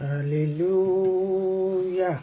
Hallelujah.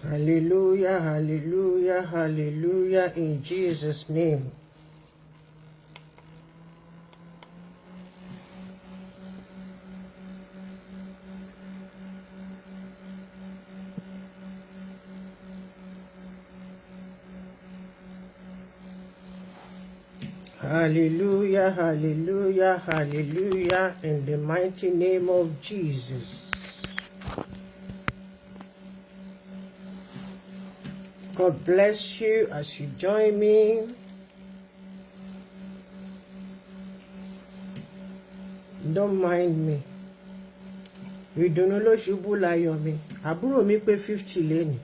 Hallelujah, hallelujah, hallelujah, in Jesus' name. Hallelujah, hallelujah, hallelujah, in the mighty name of Jesus. God bless you as you join me. Don't mind me. Ìdùnnú ló ṣubú láyọ̀ mi. Àbúrò mi pé 50 lénìí.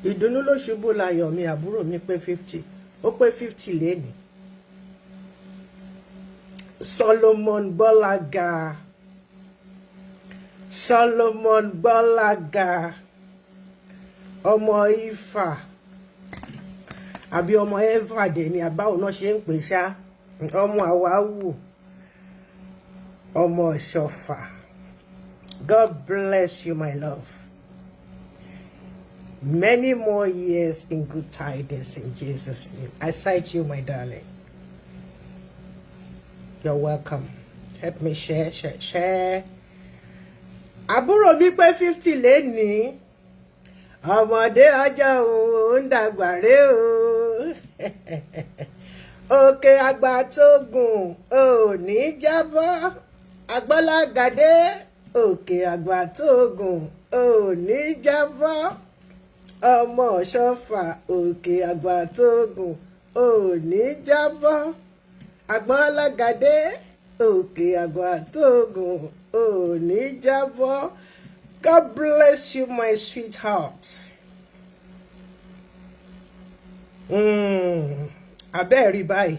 Ìdùnnú ló ṣubú láyọ̀ mi. Àbúrò mi pé 50. Ó pé 50 lénìí. Solomon GBOLAGA. Solomon GBOLAGA. Ọmọ Ifá. Àbí ọmọ Eva dé ni àbáwo náà ṣe ń pè ṣá. Ọmọ Àwáwù. Ọmọ OSCHOFFA. God bless you, my love. Many more years in good tidings in Jesus' name. I cite you, my darling. You're welcome. Help me share. Àbúrò mi pé 50 lénìí. Ọmọdé ọjọ́ òun ń dàgbà rè o. Òkè àgbà tó gùn ò ní jábọ́. Àgbọ́lágadé. Òkè àgbà tó gùn ò ní jábọ́. Ọmọ OSCHOFFA. Òkè àgbà tó gùn ò ní jábọ́. Àgbọ́lágadé. Òkè àgbà tó gùn ò ní jábọ́. God bless you, my sweetheart. Abẹ́rí báyìí.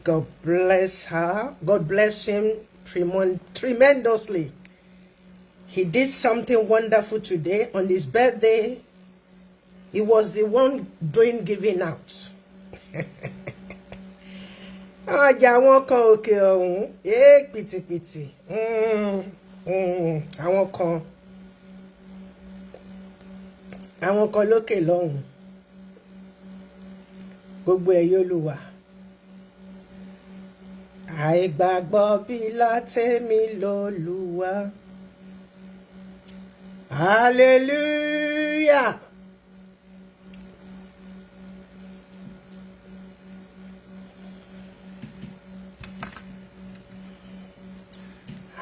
God bless her. God bless him tremendously. He did something wonderful today on his birthday. He was the one doing giving out. Ọjà wọn kan òkè ọ̀hún pìtìpìtì àwọn kan lókè lọ́hùn gbogbo ẹ̀ yóò lù wá. Àìgbàgbọ́ bí látẹ̀mí lọ́lùwà. Hallelujah.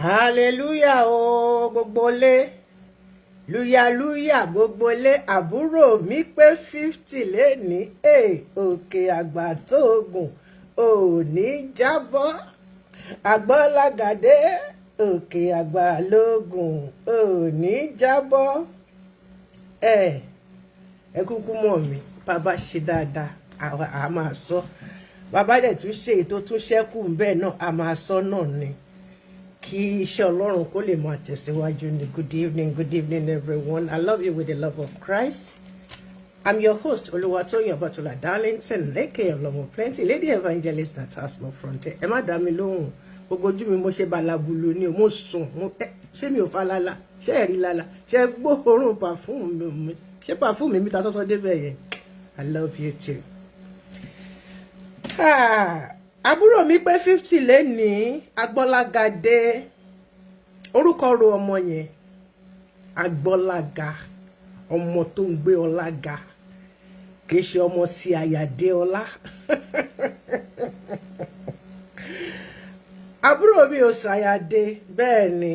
Hallelujah o gbogbo lé. Lúyàlúyà gbogbo lé. Àbúrò mi pé 50 lénìí. Òkè àgbà tó gùn ò ní jábọ́. Àgbọ́lágadé. Òkè àgbà lógùn ò ní jábọ́. Ẹ kúkú mọ̀ mí. Bàbá ṣe dáadáa. A máa sọ. Bàbá dẹ̀ tún ṣe ètò tún ṣẹ́kù bẹ́ẹ̀ náà. A máa sọ náà ni. Kí iṣẹ́ Ọlọ́run kó lè máa tẹ̀síwájú ní. Good evening everyone. I love you with the love of Christ. I'm your host, Oluwatoyin Abatola Darlington, aka Olomo Plenty, lady evangelist that has no frontier. Ẹ má dá mi lóhùn. Gbogbo ojú mi mo ṣe balabulu ni o, mo sùn. Ṣé mi ò fa lálá? Ṣé ẹ̀rí lálá? Ṣé gbóòórùn pàfúùmù mi? Ṣé pàfúùmù mi ta sọ́sọ́ débẹ̀ yẹn? I love you too. Àbúrò mi pé 50 lénìí. Àgbọ́lágadé. Orúkọ ro ọmọ yẹn. Àgbọ́lága. Ọmọ tó ń gbé ọlá ga. Kì í ṣe ọmọ sí àyàdé ọlá. àbúrò mi ò ṣàyàdé bẹ́ẹ̀ ni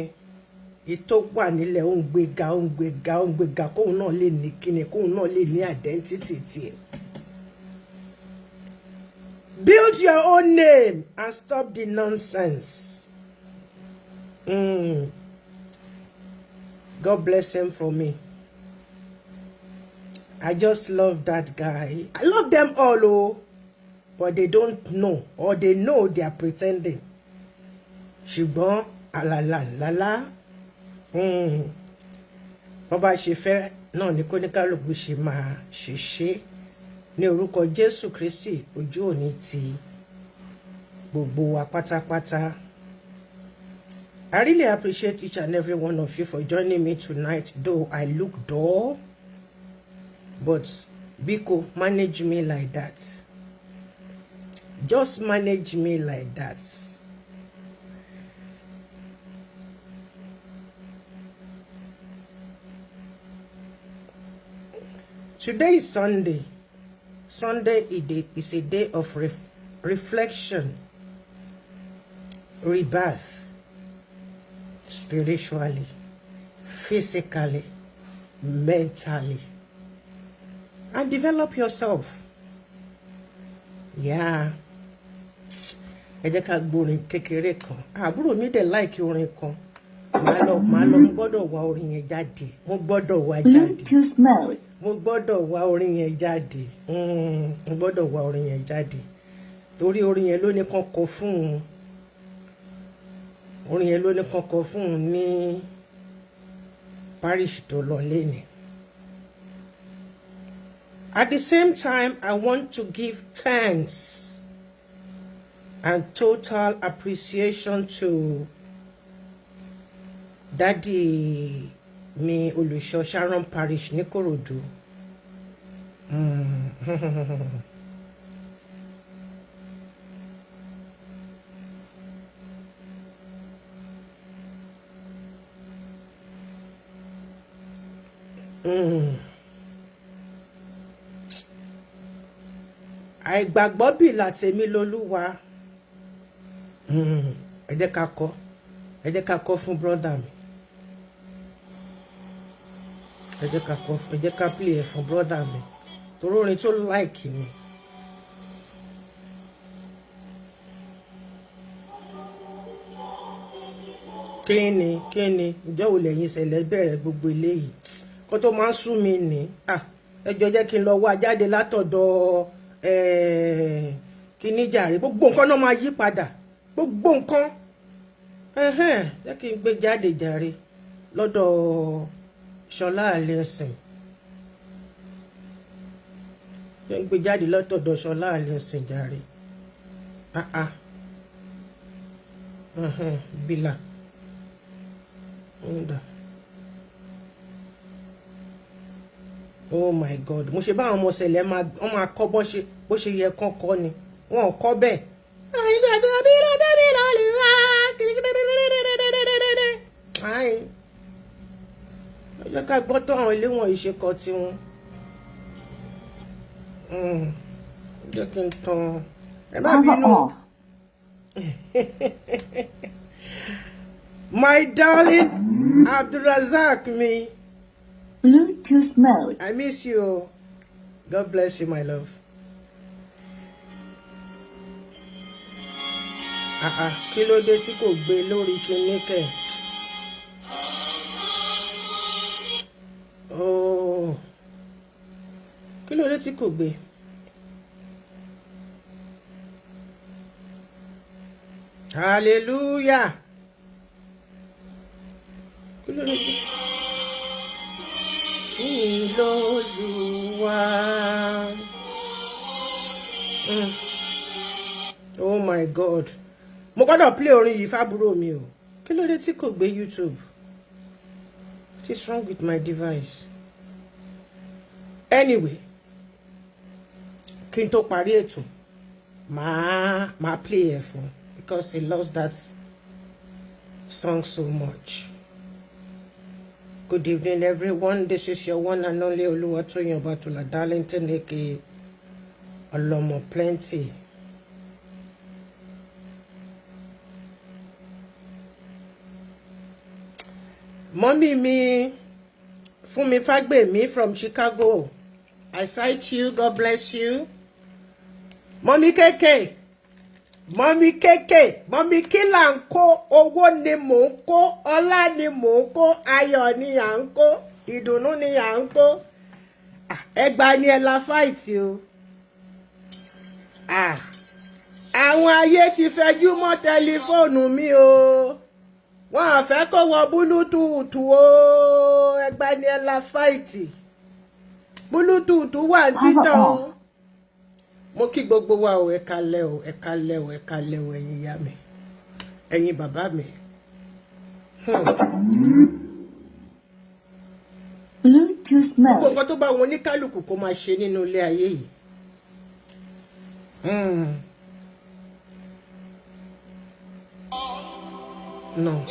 ìtò wà nílẹ̀ ó ń gbéga kóun náà lè ní kíni kóun náà lè ní identity tiẹ̀. Build your own name and stop the nonsense. God bless him for me. I just love that guy. I love them all, oh, but they don't know, or they know they are pretending. Ṣùgbọ́n alala. Bọ́bá ṣe fẹ́ náà ni kóníkálùkù ṣe máa ṣe ní orúkọ Jésù Kristi ojú òní ti gbogbo wa pátápátá. I really appreciate each and every one of you for joining me tonight, though I look dull, but Biko, manage me like that. Just manage me like that. Today is Sunday. Sunday is a day of reflection, rebirth, spiritually, physically, mentally, and develop yourself. Yeah. Ẹ jẹ́ ká gbórin kékeré kan. Àbúrò mi dẹ̀ like orin kan. Màá lọ mo gbọ́dọ̀ wá orin yẹn jáde. Mo gbọ́dọ̀ wá jáde. Bluetooth mode. Mo gbọ́dọ̀ wá orin yẹn jáde. Mo gbọ́dọ̀ wá orin yẹn jáde. Torí orin yẹn ló ní kàn kọ fún un. Orin yẹn ló ní kàn kọ fún un ní parish tó lọ léni. At the same time, I want to give thanks and total appreciation to Daddy mi Olùṣọ́ Sharon Parish ní Kòròdú. Àìgbàgbọ́ bìlà tèmi lolúwa. Ẹ jẹ́ ká kọ fún brother mi. Ẹ jẹ́ ká play ẹ̀ fún brother mi. Torí orin tó like ni. Kíni ǹjẹ́ ò lẹ́yìn ṣẹlẹ̀ bẹ̀rẹ̀ gbogbo eléyìí. Kó tó máa ń sú mi ní. Ẹ jọ̀ọ́ jẹ́ kí n lọ wá jáde látọ̀dọ̀ kíní jàre. Gbogbo nǹkan náà máa yí padà. Gbogbo nǹkan. Jẹ́ kí n gbé jáde jàre lọ́dọ̀ Ṣọlá Alẹ́sìn. Jẹ́ n gbé jáde lọ́tọ̀dọ̀ Ṣọlá Alẹ́sìn jàre. Bílà. Oh my God. Mo ṣe bá àwọn ọmọ ṣẹlẹ̀ wọ́n máa kọ́ bó ṣe yẹ kán kọ́ ni. Wọ́n ò kọ́ bẹ́ẹ̀. Ọjọ́ ká gbọ́ tó àwọn ilé wọn ìṣekọ tí wọn. Jẹ́ kí n tán. Ẹ má bínú. My darling Abdulrazak mi. Bluetooth mode. I miss you. God bless you, my love. Kí ló dé tí kò gbé lórí kíní kẹ̀? Kí ló dé tí kò gbé? Hallelujah. Kí ló dé tí? Ìlọ́lúwa. Oh my God. Mo gbọ́dọ̀ play orin yìí fábúrò mi o. Kí ló dé tí kò gbé YouTube? What is wrong with my device? Anyway, kí n tó parí ètò, màá play ẹ̀ fún because he loves that song so much. Good evening, everyone. This is your one and only Oluwatoyin Obatula Darlington, aka Olomo plenty. Mommy me, Fumi Fagbemi from Chicago. I cite you. God bless you. Mommy KK. Mommy KK. Mommy Kilanko. Owó ni mò ń kó. Ọlá ni mò ń kó. Ayọ̀ ni à ń kó. Ìdùnnú ni à ń kó. Ẹgbà ni ẹ la fight o. Àwọn ayé ti fẹjú mọ́ tẹlifóònù mi o. Wọ́n fẹ́ kó wọ bluetooth o. Ẹgbà ni ẹ la fight. Bluetooth wà títàn o. Mo kí gbogbo wa o, ẹ kálẹ́ o, ẹ kálẹ́ o, ẹ kálẹ́ o, ẹ̀yin ìyá mi. Ẹ̀yin bàbá mi. Bluetooth mode. Gbogbo nǹkan tó bá wọn oníkálùkù kó máa ṣe nínú ilé ayé yìí. No.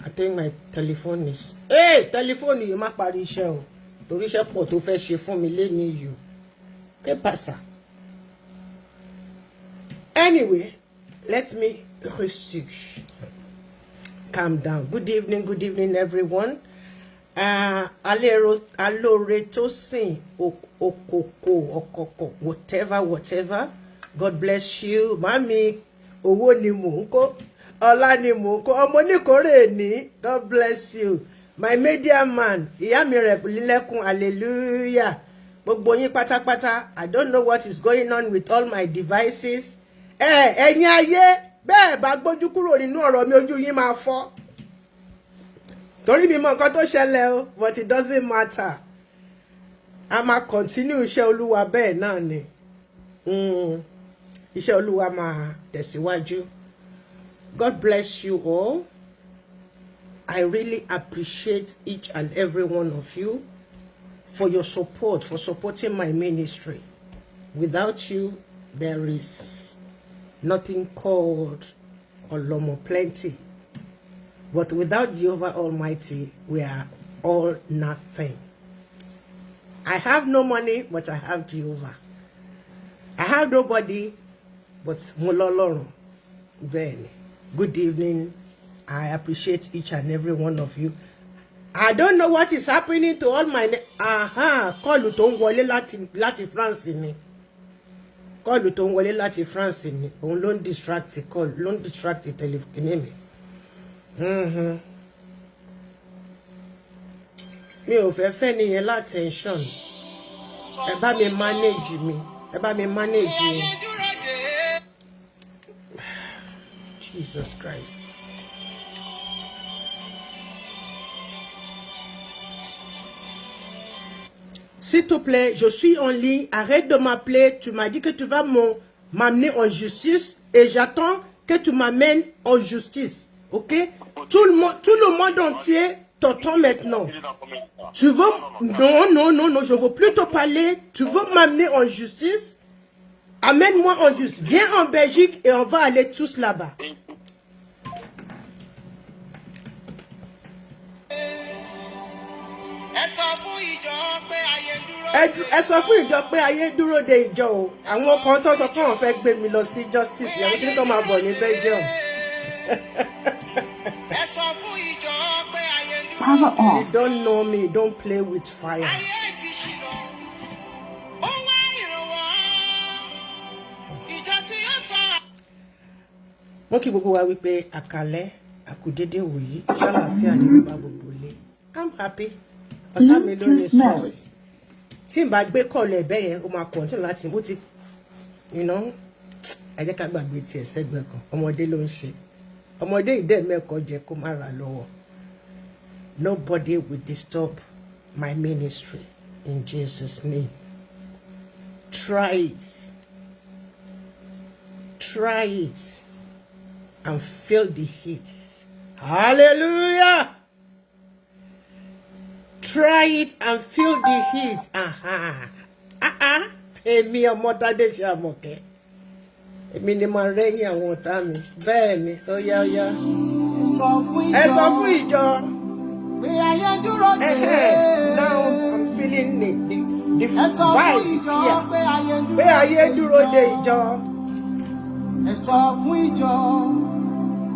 I think my telephone is... Hey, telephone yìí má parí iṣẹ́ o. Torí iṣẹ́ pọ̀ tó fẹ́ ṣe fún mi léni yìí. ¿Qué pasa? Anyway, let me calm down. Good evening, everyone. Alore to sing, okoko, whatever. God bless you. Mami, owó ni mò ń kó. Ọlá ni mò ń kó. Ọmọ oníkórè ni. God bless you. My media man, ìyá mi rẹ̀ lílẹ̀kùn, hallelujah. Gbogbo yín pátápátá. I don't know what is going on with all my devices. Ẹ̀yin ayé, bẹ́ẹ̀ bá gbójú kúrò nínú ọ̀rọ̀ mi, ojú yín máa fọ́. Torí mi mọ nǹkan tó ṣẹlẹ̀ o, but it doesn't matter. A máa continue iṣẹ́ Olúwa bẹ́ẹ̀ náà ni. Iṣẹ́ Olúwa máa tẹ̀síwájú. God bless you all. I really appreciate each and every one of you for your support, for supporting my ministry. Without you, there is nothing called Olomo Plenty. But without Jehovah Almighty, we are all nothing. I have no money, but I have Jehovah. I have nobody, but Mulolorun. Then, good evening. I appreciate each and every one of you. I don't know what is happening to all my... Kọlù tó ń wọlé láti France ni. Kọlù tó ń wọlé láti France ni. Òun ló ń distract call, ló ń distract telephone mi. Mi ò fẹ́ nìyẹn l'attention. Ẹ bá mi manage mi. Ẹ bá mi manage mi. Jesus Christ. S'il te plaît, je suis en ligne. Arrête de m'appeler. Tu m'as dit que tu vas m'amener en justice et j'attends que tu m'amènes en justice. Ok? Tout le monde entier t'entend maintenant. Tu veux... Non, je ne veux plus te parler. Tu veux m'amener en justice? Amène-moi en justice. Viens en Belgique et on va aller tous là-bas. Ẹ sọ fún ìjọ pé ayé dúró de ìjọ o. Àwọn kan tó sọ pé wọ́n fẹ́ gbé mi lọ sí justice. Àwọn tí wọ́n máa bọ̀ ní Belgium. Power on. You don't know me. Don't play with fire. Mo kí gbogbo wa wípé àkàlẹ́ àkùdédé wòyí ṣàlàáfíà ní bàbá gbogbo ilé. I'm happy. Ọ̀tá mi ló ní stress. Tí n bá gbé kọ́ọ̀lù ẹ̀bẹ́ yẹn, ó máa continue láti bó ti, ẹ jẹ́ ká gbàgbé tiẹ̀ sẹ́gbẹ̀ẹ́ kan. Ọmọdé ló ń ṣe. Ọmọdé ìdẹ́mẹ́kọ̀ọ́ jẹ́ kó má ra lọ́wọ́. Nobody will disturb my ministry in Jesus' name. Try it and feel the heat. Hallelujah! Try it and feel the heat. Èmi ọmọ Tádé ṣe àmọ̀kẹ́. Èmi ni mo rẹ́yìn àwọn ọ̀tá mi. Bẹ́ẹ̀ ni, ó yá. Ẹ sọ fún ìjọ. Now I'm feeling the vibe is here. pé ayé dúró de ìjọ. Ẹ sọ fún ìjọ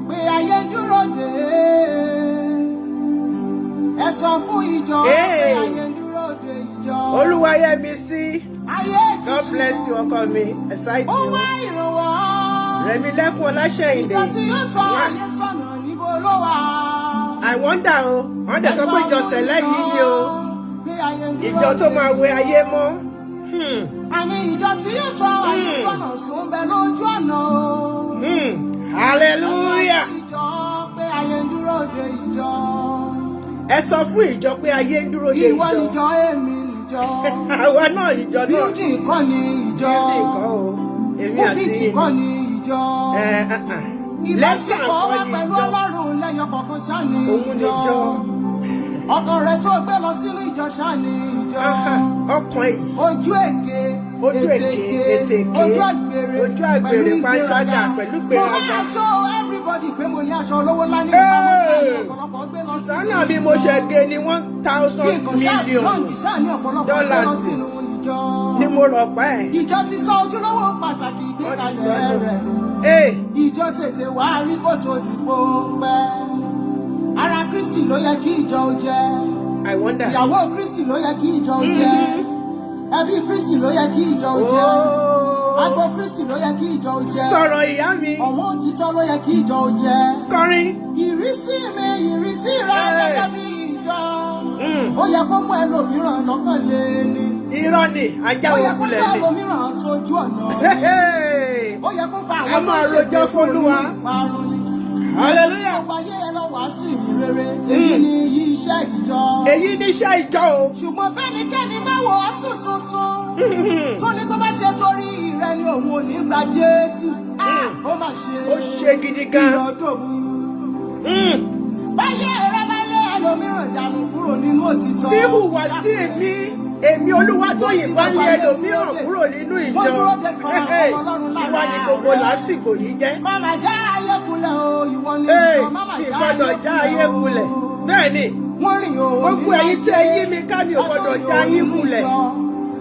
pé ayé dúró dè. Ẹ sọ fún ìjọ pé ayé dúró de ìjọ. Olúwayẹmísí. God bless you, ọkọ mi. Exciting. Ó wá ìrànwọ́. Rẹ̀mílẹ́kún Ọláṣẹ́yìndé. Ìjọ tí yóò tọ́ ayé sọ̀nà níbo ló wà. I wonder o. Wọ́n dẹ̀ sọ pé ìjọ sẹ̀lẹ̀ yìí ni o. Ìjọ tó máa wẹ ayé mọ́. Àní ìjọ tí yóò tọ́ ayé sọ̀nà sún bẹ lójú ọ̀nà o. Hallelujah. Ìjọ pé ayé ń dúró de ìjọ. Ẹ sọ fún ìjọ pé ayé ń dúró de ìjọ. Ìwọ níjọ èmi níjọ. Àwa náà ìjọ náà. Building kọ́ ni ìjọ. Building kọ́ o. Èmi àti Púpìtì kọ́ ni ìjọ. Ìbáṣepọ̀ wà pẹ̀lú Ọlọ́run lẹ́yọ kọ̀ọ̀kan ṣáà ni ìjọ. Ọkàn rẹ tó gbé lọ sínú ìjọ ṣáà ni ìjọ. Ọkàn yìí. Ojú èké, ètèké, ojú àgbèrè, pàṣádà pẹ̀lú gbéraga. Mo máa ṣọ́ everybody pé mo ní aṣọ olówó ńlá ní ìpamọ́ ṣáà ní ọ̀pọ̀lọpọ̀ gbé lọ sí. Sánà bí mo ṣe gé ní $1,000 million ni mo rọ̀ pa ẹ̀. Ìjọ ti sọ ojúlówó pàtàkì ìgbékalẹ̀ rẹ̀. Ìjọ tètè wá rí kó tó dìbò pẹ́. Ara Kristi ló yẹ kí ìjọ ó jẹ́. I wonder. Ìyàwó Kristi ló yẹ kí ìjọ ó jẹ́. Ẹbí Kristi ló yẹ kí ìjọ ó jẹ́. Agbo Kristi ló yẹ kí ìjọ ó jẹ́. Sọ̀rọ̀ ìyá mi. Ọ̀wọ́n òtítọ́ ló yẹ kí ìjọ ó jẹ́. Kọrin. Ìrísí mi, ìrísí rẹ̀ gẹ́gẹ́ bí ìjọ. Ó yẹ kó mú ẹlòmíràn lọ́kàn lé ní. Irọ́ ni, ajá Ó yẹ kó òkulẹ̀ tẹ́ ni. ẹlòmíràn sójú ọ̀nà. Ó yẹ kó fa àwọn Ẹ máa rojọ́ f'Olúwa. ìparun ni. Hallelujah. Ọgbà ayé ẹ lọ wàásù ìrìn rere. Èyí ni iṣẹ́ ìjọ. Èyí ni iṣẹ́ ìjọ o. Ṣùgbọ́n bẹ́nikẹ́ni bá wọ̀ ọ́ sùnsùnsùn. Tó ní tó bá ṣe torí rẹ ni òun ò ní gba Jésù. Ó mà ṣe. Ó ṣe gidi gan. Ìrọ̀dòbù. Báyé rẹ bá lé ẹlòmíràn dànù kúrò nínú òtítọ́. Tí hùwà sí èmi Olúwatóyìn bá lé ẹlòmíràn kúrò nínú ìjọ. Ìwà ni gbogbo lásìkò yìí jẹ́. Màmá já ayé kulẹ̀ o, ìwọ ni ìjọ. Màmá Ìgbọ́dọ̀ já ayé kulẹ̀. Bẹ́ẹ̀ ni. Wọ́n rìn o. Gbogbo ẹ̀yin tí ẹ yí mi ká mi ò gbọ́dọ̀ já yín kulẹ̀.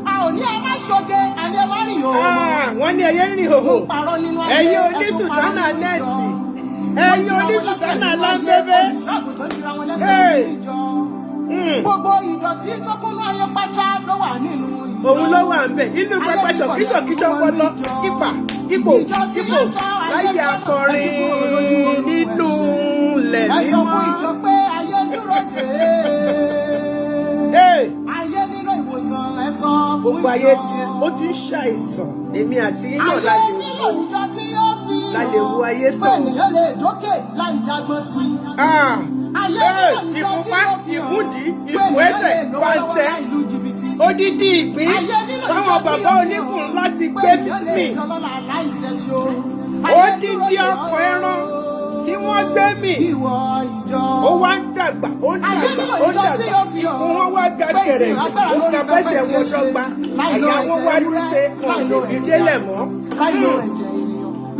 A ò ní ẹ má ṣoge, àní ẹ má rìn o. Wọ́n ní ẹyẹ ń rìn hòhò. Ẹ̀yin onísùtánà nẹ́ẹ̀tì. Ẹ̀yin onísùtánà lámbébé. Gbogbo ìdọ̀tí tó kúnnú ayé pátá ló wà nínú ìjọ. Òun ló wà ń bẹ̀. Nínú pẹpẹ ṣọ̀kíṣọ̀kíṣọ̀ pọ́tọ́. Ipò láyé akọrin nínú ilẹ̀ mímọ́. Ẹ sọ fún ìjọ pé ayé dúró dè é. Ayé nílò ìwòsàn ẹ sọ fún ìjọ. Gbogbo ayé ó ti ń ṣàìsàn. Èmi àti yín náà Ayé nílò ìjọ tí yóò fi lálẹ́ wo ayé sàn. Ènìyàn lè dókè láì dágbọ́n sí. Ìfúnpá, ìfúndì, ìfúẹ́sẹ̀, pàǹtẹ́, odidi ìgbín, báwọn bàbá oníkùn láti gbé bísí. Odidi ọkọ̀ ẹran tí wọ́n gbé mì. Ó wá ń dàgbà, ó ń dàgbà, ó ń dàgbà. Ikùn wọn wá ga gẹ̀rẹ̀, ó ga bẹ́sẹ̀ wọn dọ́gba. Àyà wọn wá dúró wọn lè fi délẹ̀ mọ́.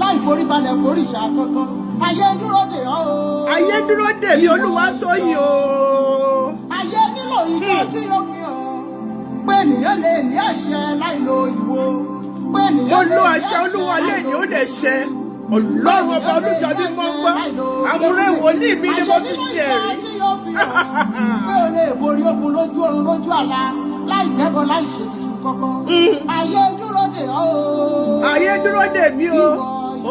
Láì forí balẹ̀ forí ìṣà kankan. Ayé dúró dè ọ́ o. Ayé dúró dè mí Olúwatóyìn o. Ayé nílò ìjọ tí yóò fi hàn. Pé ènìyàn lè ní àṣẹ láì lo ìwo. Pé ènìyàn lè ní àṣẹ Olúwa lè ní ó lè ṣẹ. Ọlọ́run ọba olùjọbí mọ́ ń gbọ́. Àwòrán wòlíì mi ni mo fi ṣe ẹ̀rí. Pé o lè borí ogun lójú oorun lójú àlá láì gbẹ́bọ láì ṣètùtù kankan. Ayé dúró dè ọ́ o. Ayé dúró dè mí o.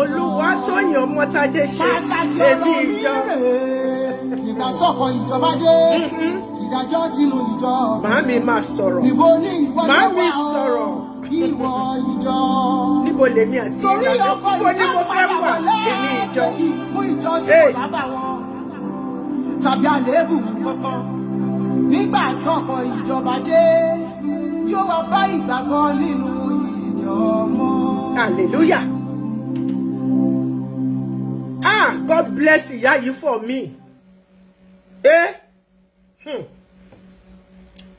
Olúwatóyìn Ọmọ́tádé ṣe èmi ìjọ. Nígbà tí ọkọ̀ ìjọba dé, tìdájọ́ tinú ìjọ. Màámi máa sọ̀rọ̀. Níbo ni ìwọ yóò wá Màámi sọ̀rọ̀. Ìwọ ìjọ. Níbo lèmi àti ìjọ? Torí ọkọ̀ Níbo ni mo fẹ́ wà? Èmi ìjọ. Fún ìjọ tí kò lábà wọn. Tàbí àléébù kankan. Nígbà tí ọkọ̀ ìjọba dé, yóò wá bá ìgbàgbọ́ nínú ìjọ mọ́. Hallelujah. God bless ìyá yìí for me.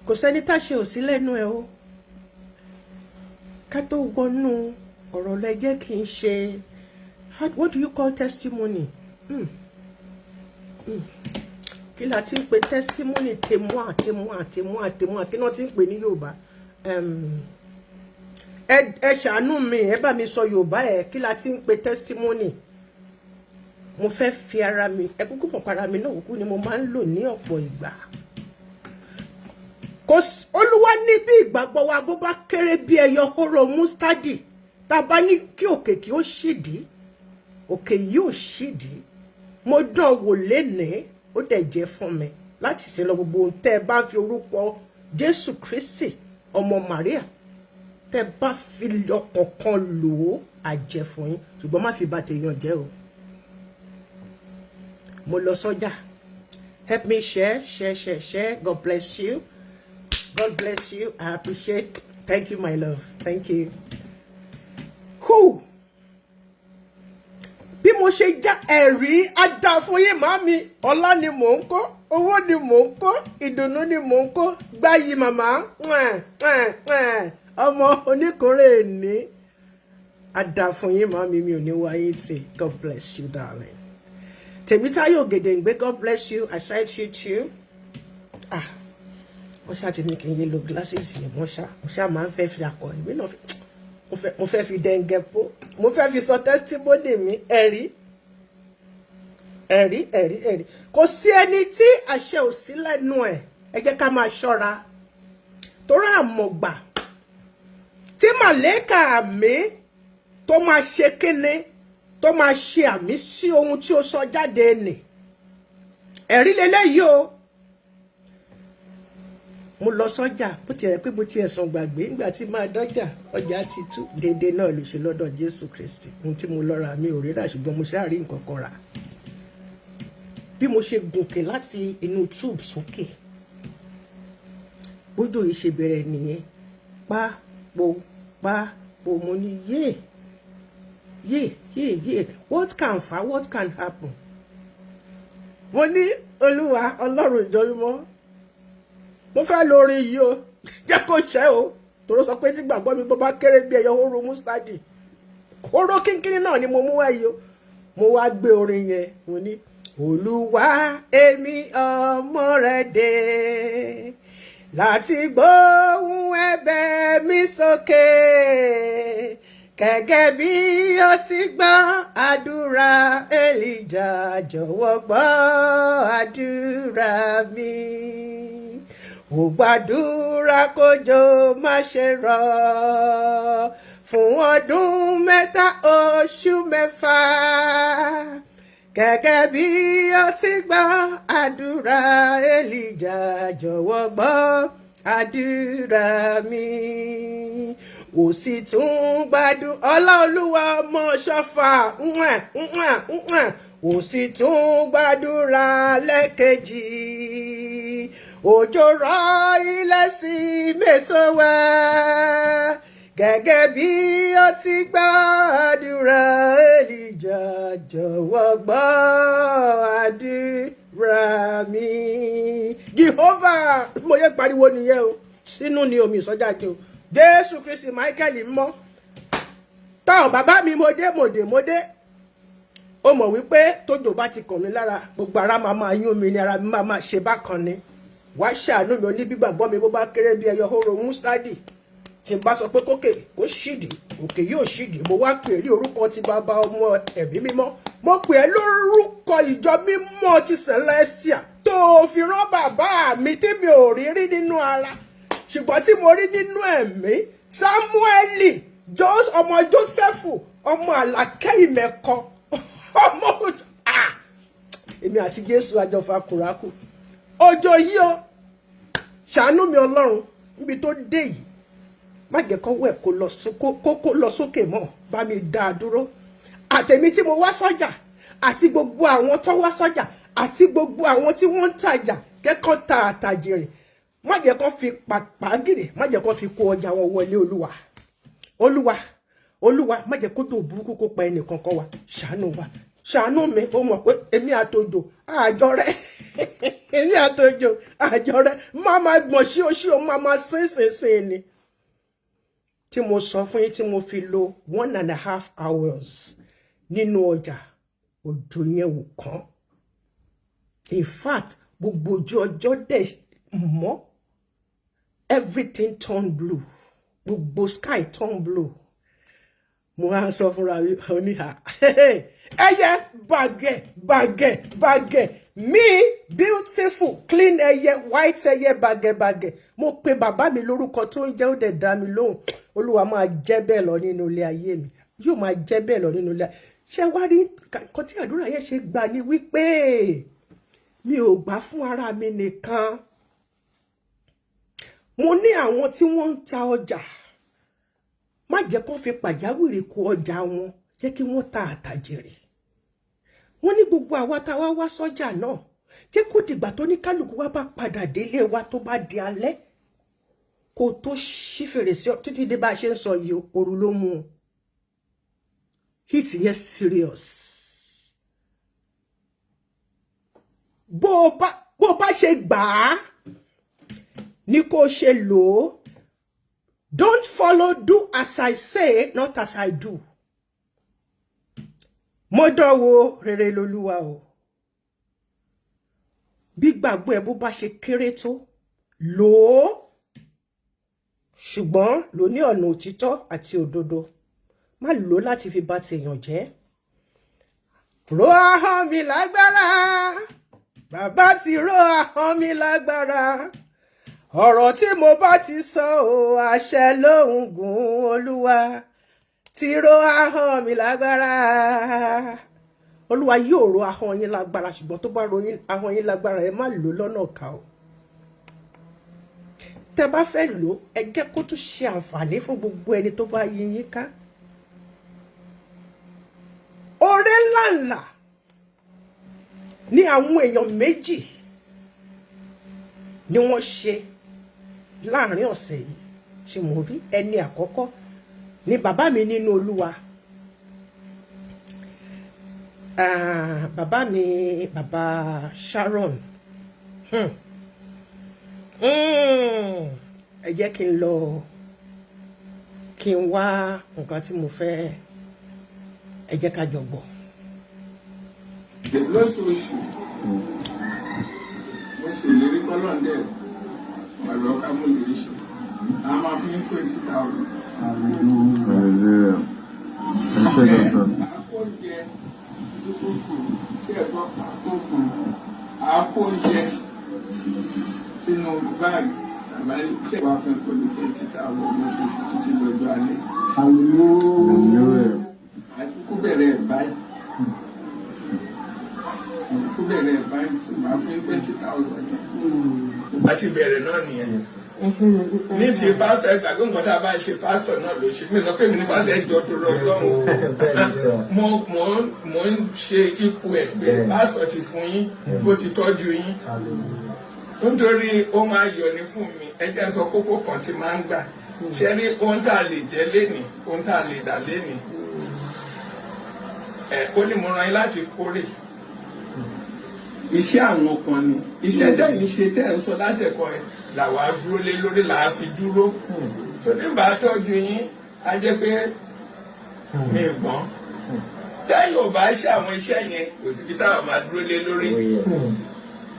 Kò sẹ́ni tá ṣe ò sí lẹ́nu ẹ̀ o. Ká tó wọnú ọ̀rọ̀ lẹ́jẹ́ kì í ṣe, what do you call testimony? Kí la ti ń pè testimony? Témoin kí náà ti ń pè ní Yorùbá. ẹ ṣàánú mi, ẹ bá mi sọ Yorùbá ẹ kí la ti ń pe testimony. Mo fẹ́ fi ara mi, ẹ kúkú mọ̀ para mi náà kúkú ni mo máa ń lò ní ọ̀pọ̀ ìgbà. Olúwa ní bí ìgbàgbọ́ wa bó bá kéré bí ẹyọ hóró mustadi, tá bá ní kí òkè kí ó ṣídìí, òkè yóò ṣídìí. Mo dán wò lénìí, ó dẹ̀ jẹ́ fún mi láti sin lọ gbogbo ohun tẹ́ bá fi orúkọ Jésù Kristi ọmọ Maria tẹ́ bá fi ọkàn lò ó àjẹ́ fún yín, ṣùgbọ́n má fi bà tèèyàn jẹ́ o. Mo lọ sọ́jà. Help me share. God bless you. God bless you. I appreciate. Thank you, my love. Thank you. Who? Bí mo ṣe já ẹ̀rí adá fún yín màmí, ọlá ni mò ń kó, owó ni mò ń kó, ìdùnnú ni mò ń kó, gbáyìí màmá, ọmọ oníkórè ní adá fún yín màmí, mi ò ní wáyé tì. God bless you, darling. Tèmítáyọ̀ Ògèdèǹgbé, God bless you. I sight you too. Wọ́n ṣáà ti ní kí n yé lo glasses yẹn, mo ṣáà máa ń fẹ́ fi akọ ìwé náà mo fẹ́ fi dẹ́ngẹ́ pó, mo fẹ́ fi sọ testimony mi, ẹ̀rí. Kò sí ẹni tí àṣẹ ò sí lẹ́nu ẹ̀, ẹ jẹ́ ká máa ṣọ́ra. Torí àmọ̀gbà tí màlẹ́kà mi tó máa ṣe kíni, tó máa ṣe àmì sí ohun tí ó sọ jáde nì. Ẹ̀rí lélẹ́yìí o. Mo lọ sọ́jà, bó ti ẹ̀ pé bó ti ẹ̀sùn gbàgbé nígbà tí máa dọ́jà, ọjà ti tú. Dédé náà ló ṣe lọ́dọ̀ Jésù Kristi. Ohun tí mo lọ rà mi ò rí rà, ṣùgbọ́n mo ṣáà rí nǹkan kan rà. Bí mo ṣe gùnkè láti inú tube sókè, bójú yìí ṣe bẹ̀rẹ̀ nìyẹn. Pápò mo ní yé, what can happen? Mo ní Olúwa Ọlọ́run ìjọ mímọ́, mo fẹ́ lórin yìí o, jẹ́ kó ṣẹ́ o, tòró sọ pé tí gbàgbọ́ mi bó bá kéré bí ẹyọ hóró mustadi, hóró kínkínní náà ni mo mú wá yìí o. Mo wá gbé orin yẹn, mo ní Olúwa èmi ọmọ rẹ dé láti gbóhùn ẹ̀bẹ̀ mi sókè, gẹ́gẹ́ bí ó ti gbọ́ àdúrà Èlíjà, jọ̀wọ́ gbọ́ àdúrà mi. Ó gbàdúrà kójò má ṣe rọ̀ fún ọdún 3 oṣù 6, gẹ́gẹ́ bí ó ti gbọ́ àdúrà Èlíjà, jọ̀wọ́ gbọ́ àdúrà mi. Ó sì tún gbàdúrà Ọláolúwa ọmọ Ọ̀ṣọ́fà, ó sì tún gbàdúrà lẹ́ẹ̀kejì. Òjò rọ̀ ilẹ̀ sí méso wá, gẹ́gẹ́ bí ó ti gbọ́ àdúrà Èlíjà, jọ̀wọ́ gbọ́ àdúrà mi. Jehovah, mo yẹ pariwo nìyẹn o, sínú ni omi ìsọjà jẹ o. Jésù Kristi Michael mọ́. Táwọn bàbá mi mo dé. Ó mọ̀ wípé tójò bá ti kàn mí lára, gbogbo ara máa yún mi ni, ara mi máa ṣe bákan ni. Wá ṣàánú mi oní gbígbàgbọ́ mi bó bá kéré bí ẹyọ hóró mustadi. Tí n bá sọ pé kókè kó ṣídìí, òkè yóò ṣídìí. Mo wá pè é ní orúkọ ti Bàbá, Ọmọ, Ẹ̀mí Mímọ́. Mo pè é lórúkọ ìjọ mímọ́ ti Celestia tó fi rán bàbá mi tí mi ò rí nínú ara, ṣùgbọ́n tí mo rí nínú ẹ̀mí. Sámúẹ́lì ọmọ Jósẹ́fù, ọmọ Àlàkẹ́ ìmẹ̀kọ, ọmọ èmi àti Jésù àjọfà kùrákù. Ọjọ́ yìí o, ṣàánú mi Ọlọ́run níbi tó dé yìí. Má jẹ́ kó wẹ̀ kó lọ sókè mọ́, bá mi dá a dúró. Àtẹ̀mí tí mo wá sọ́jà, àti gbogbo àwọn tó wá sọ́jà, àti gbogbo àwọn tí wọ́n ń tajà, kẹ́kọ̀ọ́ ta àtàjèrè. Má jẹ́ kó fi pàgìrì, má jẹ́ kó fi kó ọjà wọn wọlé Olúwa, má jẹ́ kó tó burúkú kó pa ẹnì kankan wa. Ṣàánú wa, ṣàánú mi. Ó mọ̀ pé èmi àtòjò àjọ rẹ̀. Èmi àtòjò àjọ rẹ̀. Máa gbọ̀n sí o máa sínsìn ni. Tí mo sọ fún yín tí mo fi lo 1.5 hours nínú ọjà, òjò yẹn wò kàn. In fact, gbogbo ojú ọjọ́ dẹ̀ mọ́. Everything turned blue. gbogbo sky turn blue mo wá sọ fúnra mi oníhà ẹyẹ bàgẹ̀ me beautiful clean ẹyẹ white ẹyẹ bàgẹ̀ mo pe bàbá mi lórúkọ tó ń jẹ́ ó dẹ̀ dá mi lóhùn Olúwa máa jẹ́ bẹ́ẹ̀ lọ nínú ilé ayé mi yóò máa jẹ́ bẹ́ẹ̀ lọ nínú ilé ṣé wá rí nǹkan tí àdúrà yẹn ṣe gbà ní wípé mi ò gbà fún ara mi nìkan mo ní àwọn tí wọ́n ń ta ọjà má jẹ́ kó fi pàjáwìrì kó ọjà wọn jẹ́ kí wọ́n ta àtàjèrè wọ́n ní gbogbo àwa tá wá wá sọ́jà náà jẹ́ kó dìgbà tó ní kálukú wá bá padà délé wa tó bá di alẹ́ kó tó ṣí fèrèsé títí dé bá a ṣe ń sọ yìí ooru ló mú un hit yẹn serious bó bá ṣe gbà á ní kó ṣe lò ó don't follow do as I say not as I do mo dánwò rere lolúwa o bí gbàgbọ́ ẹ bó bá ṣe kéré tó lò ó ṣùgbọ́n lò ní ọ̀nà òtítọ́ àti òdodo má lò láti fi bà tèèyàn jẹ́ ro ahọ́n mi lágbára bàbá ti ro ahọ́n mi lágbára ọ̀rọ̀ tí mo bá ti sọ o àṣẹ lóhùn gùn Olúwa ti ro ahọ́n mi lágbára Olúwa yóò ro ahọ́n yín lágbára ṣùgbọ́n tó bá ro ahọ́n yín lágbára ẹ má lò lọ́nà ọ̀ka o tẹ́ bá fẹ́ lò ẹ jẹ́ kó tún ṣe àǹfààní fún gbogbo ẹni tó bá yí yín ká oore ńláńlá ní àwọn èèyàn méjì ni wọ́n ṣe láàrin ọ̀sẹ̀ yìí tí mo rí ẹni àkọ́kọ́ ni bàbá mi nínú Olúwa bàbá mi bàbá Sharon ẹ jẹ́ kí n lọ kí n wá nǹkan tí mo fẹ́ ẹ jẹ́ ká jọ gbọ́. lóṣooṣù mo sì lérí kọ́lọ́ndẹ̀ ọ̀rọ̀ ká mú lérí ṣe a máa fi ń 20,000. àkóúnjẹ tí ẹ̀gbọ́n àkóúnjẹ sínú báàgì àbáyé tí ẹ̀wà fẹ́ kó ní 20,000 lóṣooṣù títí lọ́jọ́ alẹ́. àkókò bẹ̀rẹ̀ báyìí. Àkókò bẹ̀rẹ̀ báyìí máa fi 20,000 yẹn. Àti bẹ̀rẹ̀ náà nìyẹn. Ní ti pásítọ̀ ẹgbàgbé nǹkan tá a bá ṣe pásítọ̀ náà ló ṣe. Mi sọ pé mi ní pásítọ̀ ẹjọ́ tó lọ lọ́rùn. Mo ń ṣe ipò ẹ̀ pé pásítọ̀ ti fún yín bó ti tọ́jú yín. Nítorí ó máa yọ ní fún mi. Ẹ jẹ́ sọ kókó kan tí máa ń gbà. Ṣé rí ohun tá a lè jẹ lénìí, ohun tá a lè dà lénìí. Ó ní mo rán yín láti kórè. Iṣẹ́ àwọn kan ni iṣẹ́ tẹ̀yìn ṣe tẹ́ ẹ̀ ń sọ látẹ̀kọ́ ẹ̀ làwa dúró lé lórí làá fi dúró tó nígbà tọ́jú yín á jẹ́ pé mi gbọ́n tẹ́yìn ò bá ṣe àwọn iṣẹ́ yẹn kò síbi táwọn máa dúró lé lórí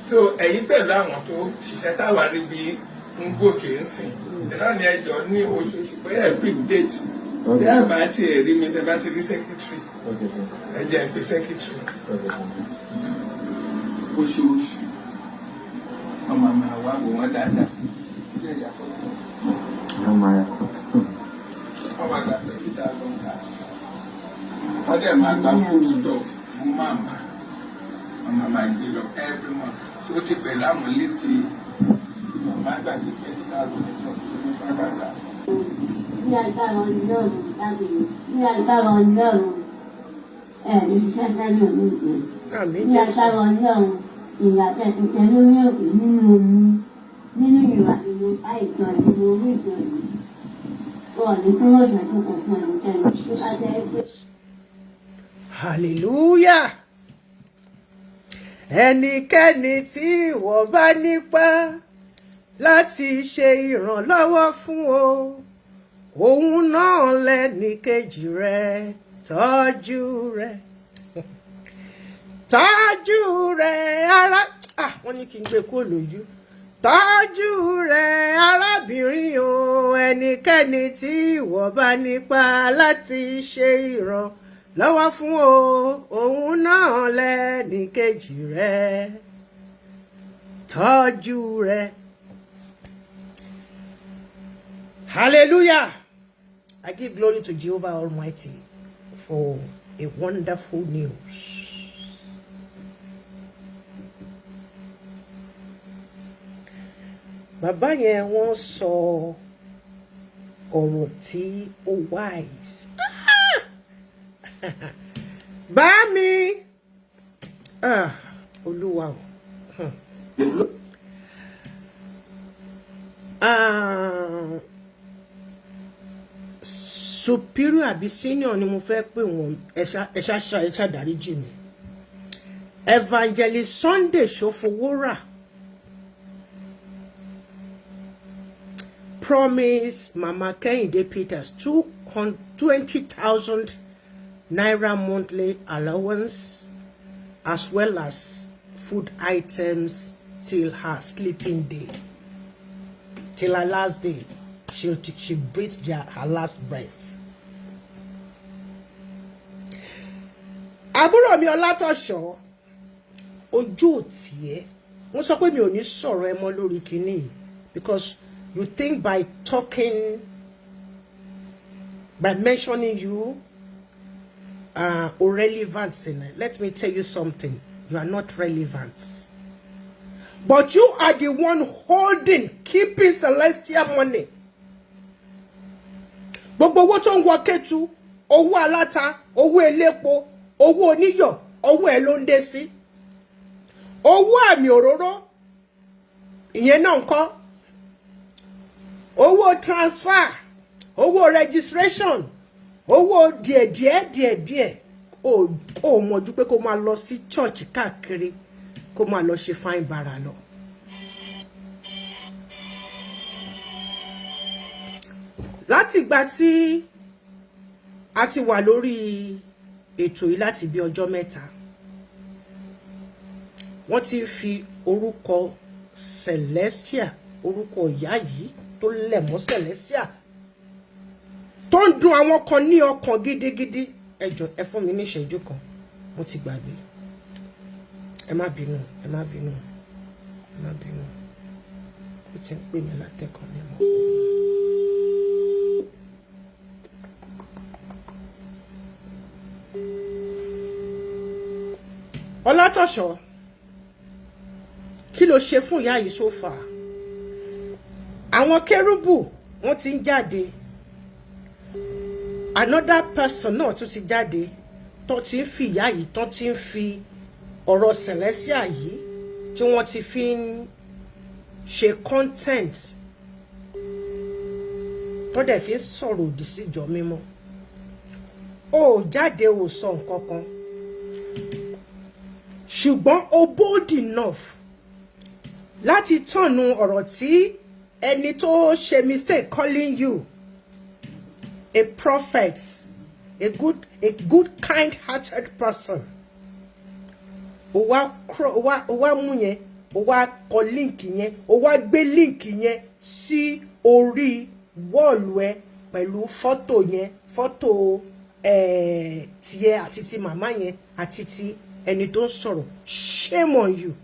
so ẹ̀yin pẹ̀lú àwọn tó ṣiṣẹ́ táwa rí bí ń gòkè ń sìn náà ni ẹjọ́ ní oṣooṣù pé ẹ̀ pick date tẹ́ ẹ̀ bá tiẹ̀ rí mi tẹ́ bá ti rí secretary ẹ jẹ́ ń pe secretary. Oṣooṣù ọmọ máa wá wò wọ́n dáadáa jẹ́ ìyàfọ́ fún ọmọ àgbà pẹ̀lú ìdájọ́ ká wọ́n dẹ̀ máa gba food stuff fún màmá ọmọ máa gbé lọ every month tó ti pẹ̀lú àwọn lísì ọmọ àgbà gbé 20,000 network tó ní 500. Ní agbára Ọlọ́run láti ní agbára Ọlọ́run ní ṣiṣẹ́ sẹ́yìn òní ìgbẹ́. Ní agbára Ọlọ́run ìyá tẹ̀tẹ̀ lórí òkè nínú omi nínú ìwà ìlú àìtọ́ ìlú orí ìjọ ìlú. Wọ́n ní kí wọ́n ṣàtúnkọ̀ fún ẹnikẹ́ni tó bá jẹ́ pé. Hallelujah! Ẹnikẹ́ni tí ìwọ bá nípa láti ṣe ìrànlọ́wọ́ fún o òun náà lẹ́ni kejì rẹ tọ́jú rẹ tọ́jú rẹ ara wọ́n ní kí n gbé kúrò lójú tọ́jú rẹ̀ arábìnrin o, ẹnikẹ́ni tí ìwọ bá nípa láti ṣe ìrànlọ́wọ́ fún o, òun náà lẹ́nìkejì rẹ̀. Tọ́jú rẹ̀. Hallelujah. I give glory to Jehovah Almighty for a wonderful news. Bàbá yẹn wọ́n sọ ọ̀rọ̀ tí ó wise. Bá mi. Olúwa o. Superior àbí senior ni mo fẹ́ pè wọ́n, ẹ ṣá dáríjì mi. Evangelist Sunday Ṣòfowórà promised Mama Kehinde Peters 20,000 naira monthly allowance as well as food items till her sleeping day, till her last day. She breathed her last breath. Àbúrò mi Ọlátọ̀ṣọ́, ojú ò tiẹ̀. Wọ́n sọ pé mi ò ní sọ̀rọ̀ ẹ mọ́ lórí kinní because you think by talking, by mentioning you, or relevant in it. Let me tell you something. You are not relevant. But you are the one holding, keeping celestial money. Gbogbo owó tó ń wọ Kétu, owó aláta, owó elépo, owó oníyọ̀, owó ẹ̀ ló ń dé sí. Owó àmì òróró, ìyẹn náà ńkọ́. Owó transfer, owó registration, owó díẹ̀díẹ̀. Ó mọ̀jú pé kó máa lọ sí church káàkiri, kó máa lọ ṣe fine bara lọ. Láti ìgbà tí a ti wà lórí ètò yìí láti bí ọjọ́ mẹ́ta, wọ́n ti fi orúkọ Celestia, orúkọ ìyá yìí tó lẹ̀ mọ́ Celestia, tó ń dùn àwọn kan ní ọkàn gidigidi. Ẹ jọ̀ọ́ ẹ fún mi ní ìṣẹ́jú kan, mo ti gbàgbé. Ẹ má bínú. Ó ti ń pè mí látẹ̀kọ̀ ní mọ́. Ọlátọ̀ṣọ́, kí ló ṣe fún ìyá yìí so far? Àwọn kérúbù wọ́n ti ń jáde. Another person náà tún ti jáde tó ti ń fi ìyá yìí, tó ti ń fi ọ̀rọ̀ Celestia yìí tí wọ́n ti fi ń ṣe content tó dẹ̀ fi ń sọ̀rọ̀ òdì sí ìjọ mímọ́. Ó jáde ó sọ nǹkan kan. Ṣùgbọ́n o bold enough láti tọ̀nù ọ̀rọ̀ tí ẹni tó ṣe mistake calling you a prophet, a good kind-hearted person. O wá mú yẹn, o wá kọ link yẹn, o wá gbé link yẹn sí orí wọ́ọ̀lù ẹ pẹ̀lú fọ́tò yẹn, fọ́tò tiẹ̀ àti ti màmá yẹn àti ti ẹni tó ń sọ̀rọ̀. Shame on you.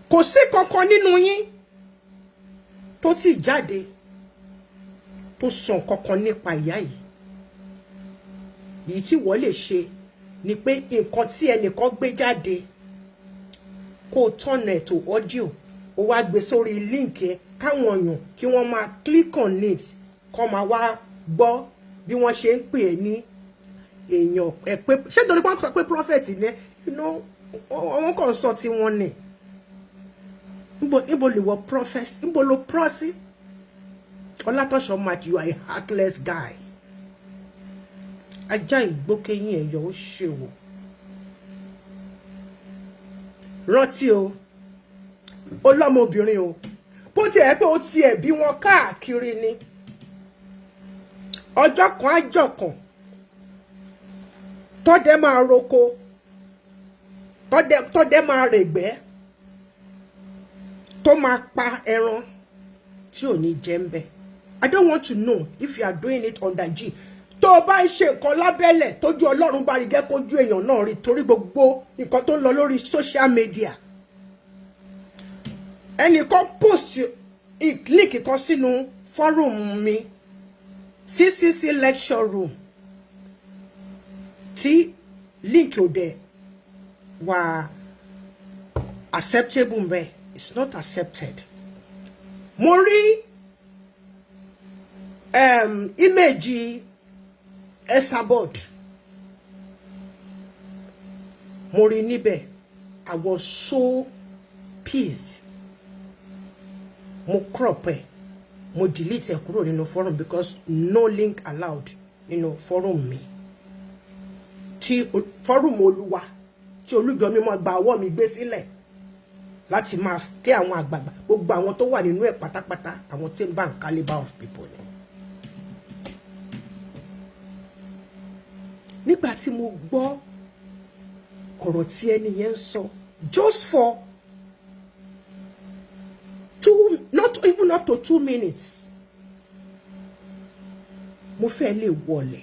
Kò sí kankan nínú yín tó ti jáde tó sọ kankan nípa ìyá yìí. Èyí tí wọ́n lè ṣe ni pé nǹkan tí ẹnìkan gbé jáde kó turn ẹ̀ to audio, ó wá gbé sórí link ẹ káwọn èèyàn kí wọ́n máa click on it, kó máa wá gbọ́ bí wọ́n ṣe ń pè é ní èèyàn ẹ pé ṣé nítorí pé wọ́n sọ pé prophet ni wọ́n kàn sọ tí wọ́n ní. Níbo lè wọ prophet, níbo ló prọ́sí? Ọlátọ̀ṣọ́ Mike, you are a heartless guy. Ajá ìgbókeyín ẹ̀yọ́ ó ṣèwò. Rántí o, ó lọ́mọbìnrin o, bó tiẹ̀ pé ó tiẹ̀ bí wọn káàkiri ni. Ọjọ́ kan àjọkàn tọ́dẹ máa roko, tọ́dẹ máa règbẹ́, tó máa pa ẹran tí ò ní jẹ ń bẹ. I don't want to know if you are doing it under G. Tó bá ń ṣe nǹkan lábẹ́lẹ̀ tójú Ọlọ́run bá rí gẹ́ kójú èèyàn náà rí torí gbogbo nǹkan tó ń lọ lórí social media. Ẹnìkan post link kan sínú forum mi CCC lecture room tí link ò dẹ̀ wà acceptable mbẹ. It's not accepted. Mo rí image Esabod. Mo rí níbẹ̀. I was so pissed. Mo crop ẹ. Mo delete ẹ kúrò nínú forum because no link allowed nínú forum mi. Tí forum Olúwa tí Olújọ mi máa gba ọwọ́ mi gbé sílẹ̀ láti máa ké àwọn àgbààgbà gbogbo àwọn tó wà nínú ẹ̀ pátápátá àwọn tí ń bá ń caliber of people ni. Nígbà tí mo gbọ́ ọ̀rọ̀ tí ẹni yẹn ń sọ just for not even up to 2 minutes mo fẹ́ lè wọlé.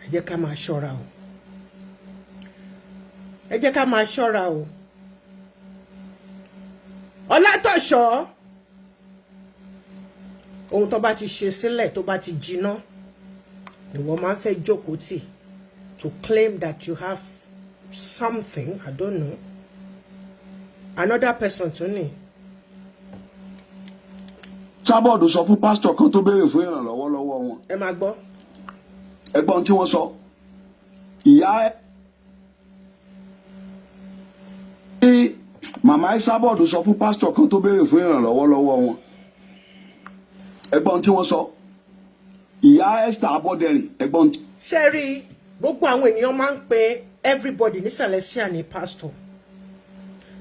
Ẹ jẹ́ ká máa ṣọ́ra o. Ẹ jẹ́ ká máa ṣọ́ra o. Ọlátọ̀ṣọ́ ohun tó bá ti ṣe sílẹ̀ tó bá ti jiná ìwọ máa ń fẹ́ jókòó tì to claim that you have something, I don't know. Another person tún ní. Sábọ̀dù sọ fún pásítọ̀ kan tó béèrè fún ìrànlọ́wọ́ lọ́wọ́ wọn. Ẹ máa gbọ́. Ẹgbọ́n tí wọ́n sọ. Ìyá ẹ̀ màmá Sábọ̀dù sọ fún pásítọ̀ kan tó béèrè fún ìrànlọ́wọ́ lọ́wọ́ wọn. Ẹgbọ́n tí wọ́n sọ. Ìyá Esther Abọ́dẹrìn ẹgbọ́n tí. Ṣé rí gbogbo àwọn ènìyàn máa ń pe everybody ní Celestial ní pastor.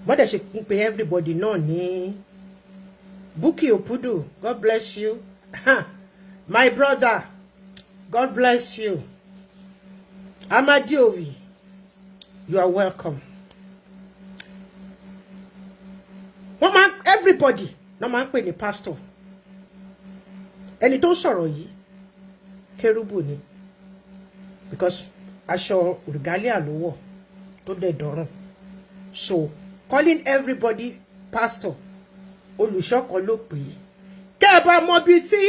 Bọ́dẹ̀ ṣe ń pe everybody náà ní Bukky Opudu, God bless you. My brother, God bless you. Amadiovi, you are welcome. Everybody no máa ń pè ní pastor. Ẹni tó sọ̀rọ̀ yìí kérúbù ni because aṣọ regalia ló wọ̀ tó dẹ̀ dọ̀rùn. So calling everybody pastor olùṣọ́kan ló pè é. Kẹ́ ẹ bá mọ bí tí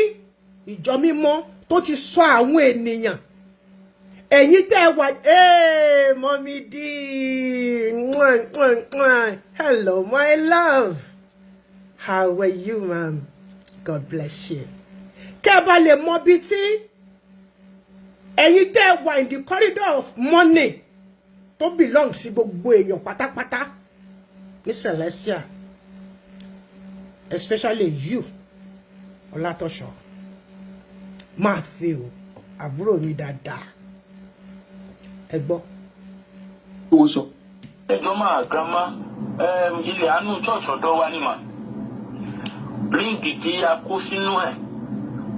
ìjọ mímọ́ tó ti sọ àwọn ènìyàn ẹ̀yin tẹ́ wà Mommy D. Hello my love. How are you, ma'am? God bless you. Kẹ́ ẹ bá lè mọ bí tí ẹ̀yin tẹ́ wà in the corridor of money tó belong sí gbogbo èèyàn pátápátá ní Celestial, especially you Ọlátọ̀ṣọ́ Matthew àbúrò mi dáadáa. Ẹ gbọ́. Wọ́n sọ. Ẹjọ́ máa grandma ilé àánú church ọ̀dọ́ wa ni mà. Ríǹgì tí a kó sínú ẹ̀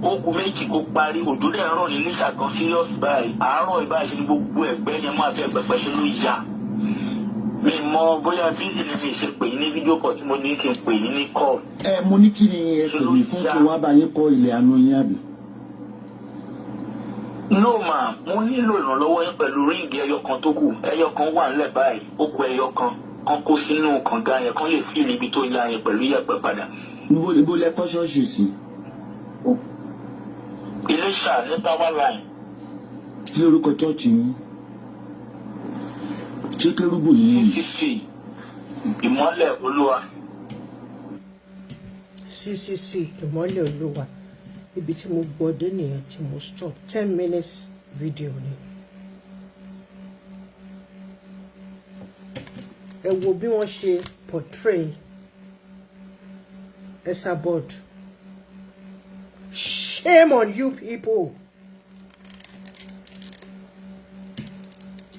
ó kù méjì kó parí òjò dẹ̀ rọ̀ ní níṣà kan serious báyìí. Àárọ̀ ìbáṣe ní gbogbo ẹ̀gbẹ́ yẹn máa fẹ́ pẹpẹ sínú ìyá. Mi mọ bóyá bíìsì ni mi ṣe pè yín ní fídíò kọ̀ tí mo ní kí n pè yín ní call. Mo ní kí ni ẹ pè mí fún kí wọ́n bá yín kọ́ ilé àánú yín àbí? No ma, mo nílò ìrànlọ́wọ́ yín pẹ̀lú ríǹgì ẹyọ kan tó kù. Ẹyọ kan wà nílẹ̀ báyìí, ó kù ẹyọ kan kó sínú kànga yẹn kán lè fi ibi tó ya yẹn pẹ̀lú yẹ̀pẹ̀ padà. Ibo lẹ kọ́ ṣọ́ọ̀ṣì sí? Iléṣà ní power line. Kí lórúkọ chọ́ọ̀chì yín? Ṣé kérúbù yìí? CCC Ìmọ́lẹ̀ Olúwa. CCC Ìmọ́lẹ̀ Olúwa. Ibi tí mo gbọ́ dé nìyẹn tí mo stop 10 minutes video ni. Ẹ wo bí wọ́n ṣe portray Esabod. Shame on you people.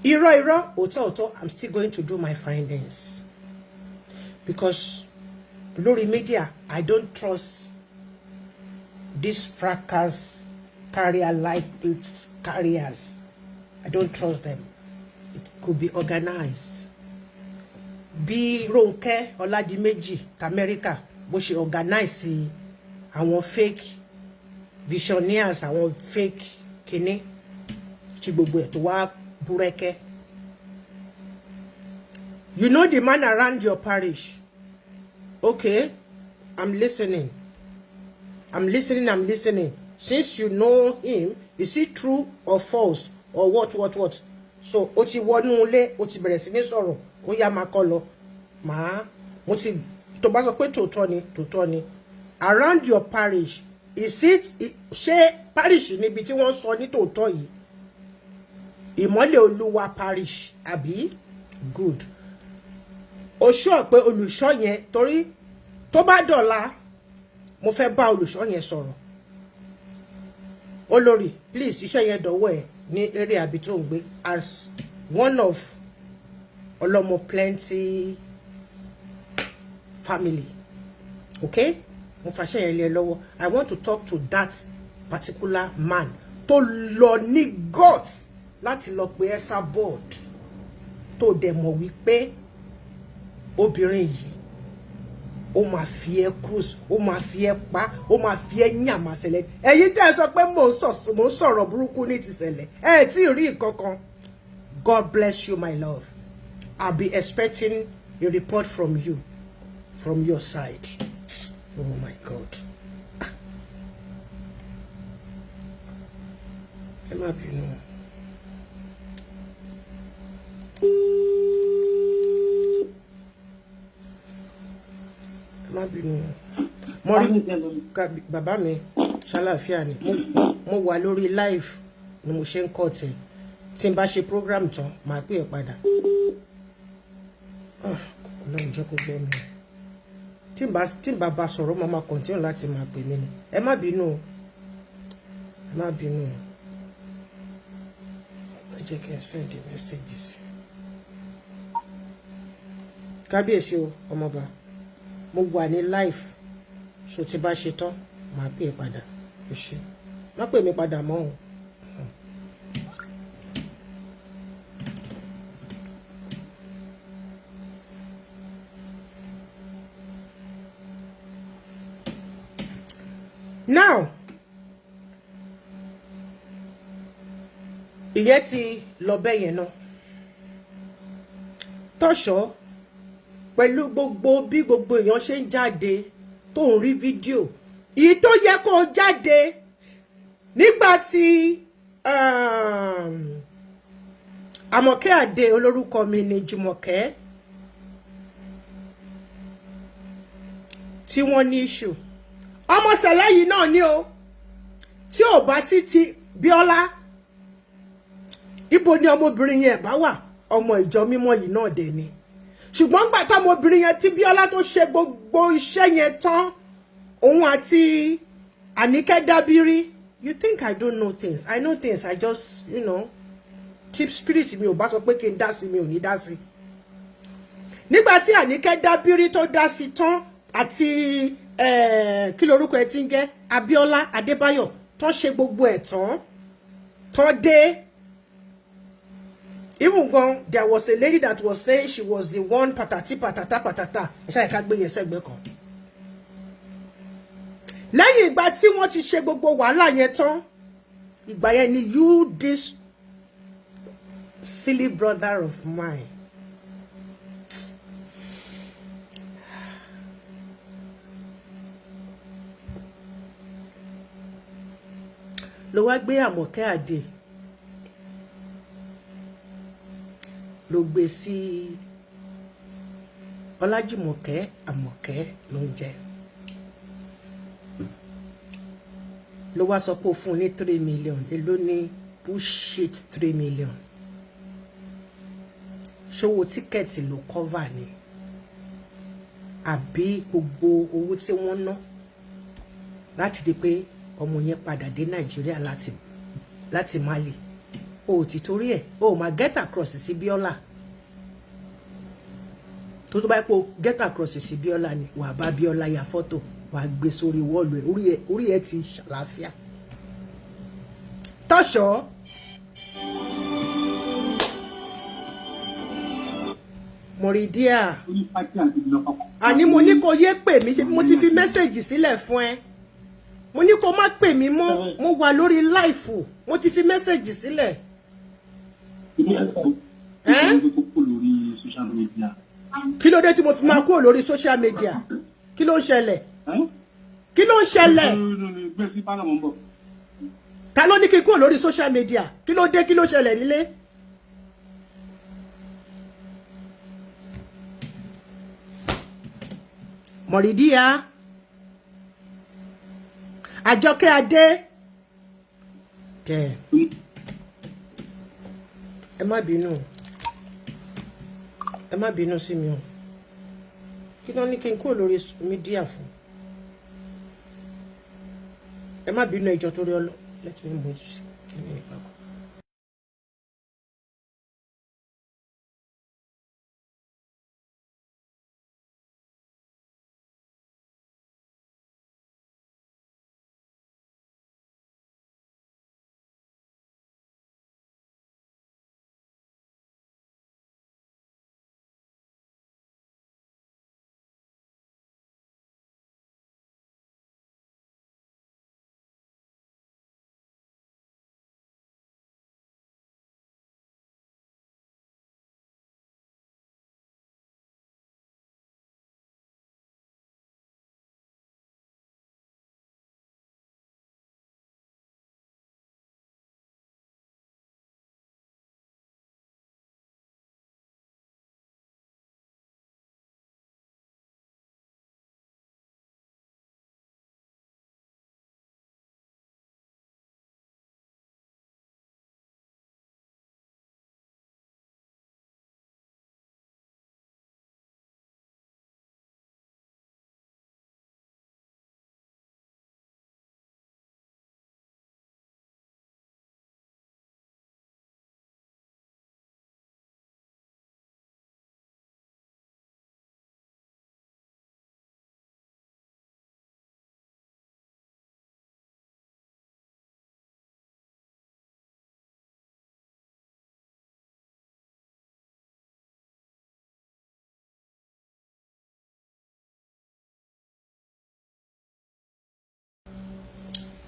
Irọ́, òótọ́, I'm still going to do my findings. Because lórí media, I don't trust these fracas carrier-like carriers. I don't trust them. It could be organized. Bí Ronke Ọládìméjì t'Amẹ́ríkà bó ṣe organize àwọn fake visionaires, àwọn fake kíní tí gbogbo ẹ̀ tó wá búrẹ́kẹ́. You know the man around your parish. Okay, I'm listening. I'm listening. Since you know him, is it true or false or what? So, ó ti wọnú ilé, ó ti bẹ̀rẹ̀ sí ní sọ̀rọ̀, ó yá máa kọ́ lọ. Mo ti tó bá sọ pé tòótọ́ ni. Around your parish, is it ṣé parish níbi tí wọ́n sọ ní tòótọ́ yìí? Ìmọ́lẹ̀ Olúwa parish, àbí? Good. Ó sure pé olùṣọ́ yẹn torí tó bá dọ̀la mo fẹ́ bá olùṣọ́ yẹn sọ̀rọ̀. Olórí, please iṣẹ́ yẹn dọ̀wọ́ ẹ̀ ní area àbí tó ń gbé as one of Olomo Plenty family. Okay? Mo fàṣẹ yẹn lé lọ́wọ́. I want to talk to that particular man tó lọ ní guts láti lọ pe esa board tó dẹ̀ mọ̀ wípé obìnrin yìí ó máa fi ẹ́ cruise, ó máa fi ẹ́ pa, ó máa fi ẹ́ yàmà ṣẹlẹ̀. Ẹ̀yin tẹ́ sọ pé mo ń sọ̀rọ̀ burúkú ní ti ṣẹlẹ̀. Ẹ tí rí nǹkankan. God bless you, my love. I'll be expecting a report from you, from your side. Oh my God. Ẹ má bínú. Má bínú. Mo rí bàbá mi ṣàlàáfíà ni. Mo wà lórí live ni mo ṣe ń kọ́ tẹ̀. Tí n bá ṣe program tán, màá pè é padà. Ọlọ́run jẹ́ kó gbọ́ mi. Tí n bá bá sọ̀rọ̀, mo máa continue láti máa pè mí ni. Ẹ má bínú. Ẹ má bínú. Ẹ jẹ́ kí n send the messages. Kábíyèsí o, ọmọba. Mo wà ní live, so tí bá ṣe tán màá pè é padà. Ó ṣe má pè mí padà mọ́ o. Now ìyẹn ti lọ bẹ́ẹ̀ yẹn náà. Tọ́ṣọ́ pẹ̀lú gbogbo bí gbogbo èèyàn ṣe ń jáde tó ń rí fídíò èyí tó yẹ kó jáde nígbà tí Àmọ̀kẹ́ Àdé olórúkọ mi ni Jùmọ̀kẹ́ tí wọ́n ní issue ọmọ ṣẹlẹ̀ yìí náà ni o tí ò bá sí ti Bíọ́lá ibo ni ọmọbìnrin yẹn bá wà ọmọ ìjọ mímọ́ yìí náà dẹ̀ ni. Ṣùgbọ́n gbà tọ́mọbìnrin yẹn tí Bíọ́lá tó ṣe gbogbo iṣẹ́ yẹn tán òun àti Àníkẹ́ Dábírí. You think I don't know things? I know things. I just, tip spirit mi ò bá sọ pé kí n dá sí mi ò ní dá sí. Nígbà tí Àníkẹ́ Dábírí tó dá sí tán àti kí lorúkọ ẹ ti ń jẹ́ Abíọ́lá Adébáyọ̀ tó ṣe gbogbo ẹ̀ tán tó dé. Even gone, there was a lady that was saying she was the one patati patata. Ṣé ká gbé yẹn sẹ́gbẹ̀ kan. Lẹ́yìn ìgbà tí wọ́n ti ṣe gbogbo wàhálà yẹn tán, ìgbà yẹn ni you this silly brother of mine. Ló wá gbé Àmọ̀kẹ́ Àdé. Ló gbé sí Ọlájùmọ̀kẹ́ Àmọ̀kẹ́ ló ń jẹ́. Ló wá sọ pé ó fún ní 3 million. Èló ní bullshit 3 million. Ṣówó tíkẹ́ẹ̀tì ló cover ni. Àbí gbogbo owó tí wọ́n ná láti di pé ọmọ yẹn padà dé Nàìjíríà láti Mali. O ti torí ẹ̀ o máa get across sí Bíọ́lá. Tó bá pé get across sí Bíọ́lá ni wà bá Bíọ́lá ya fọ́tò wà gbé sórí wọ́ọ̀lù ẹ̀ orí ẹ̀ ti ṣàlàáfíà. Tọ́ṣọ́ Moridia. Àní mo ní kó yé pè mí, mo ti fi message sílẹ̀ fún ẹ. Mo ní kó má pè mí mọ́, mo wà lórí live. Mo ti fi message sílẹ̀. Kí ló dé tí mo fi máa kúrò lórí social media? Kí ló ń ṣẹlẹ̀? Kí ló ń ṣẹlẹ̀? Ta ló ní kí n kúrò lórí social media? Kí ló dé? Kí ló ṣẹlẹ̀ nílé? Moridia. Àjọkẹ́ Adé. Tẹ́. Ẹ má bínú. Ẹ má bínú sí mi o. Kí ló ní kí n kúrò lórí media fún? Ẹ má bínú ẹjọ́ torí Ọlọ́run. Let me move. Give me back.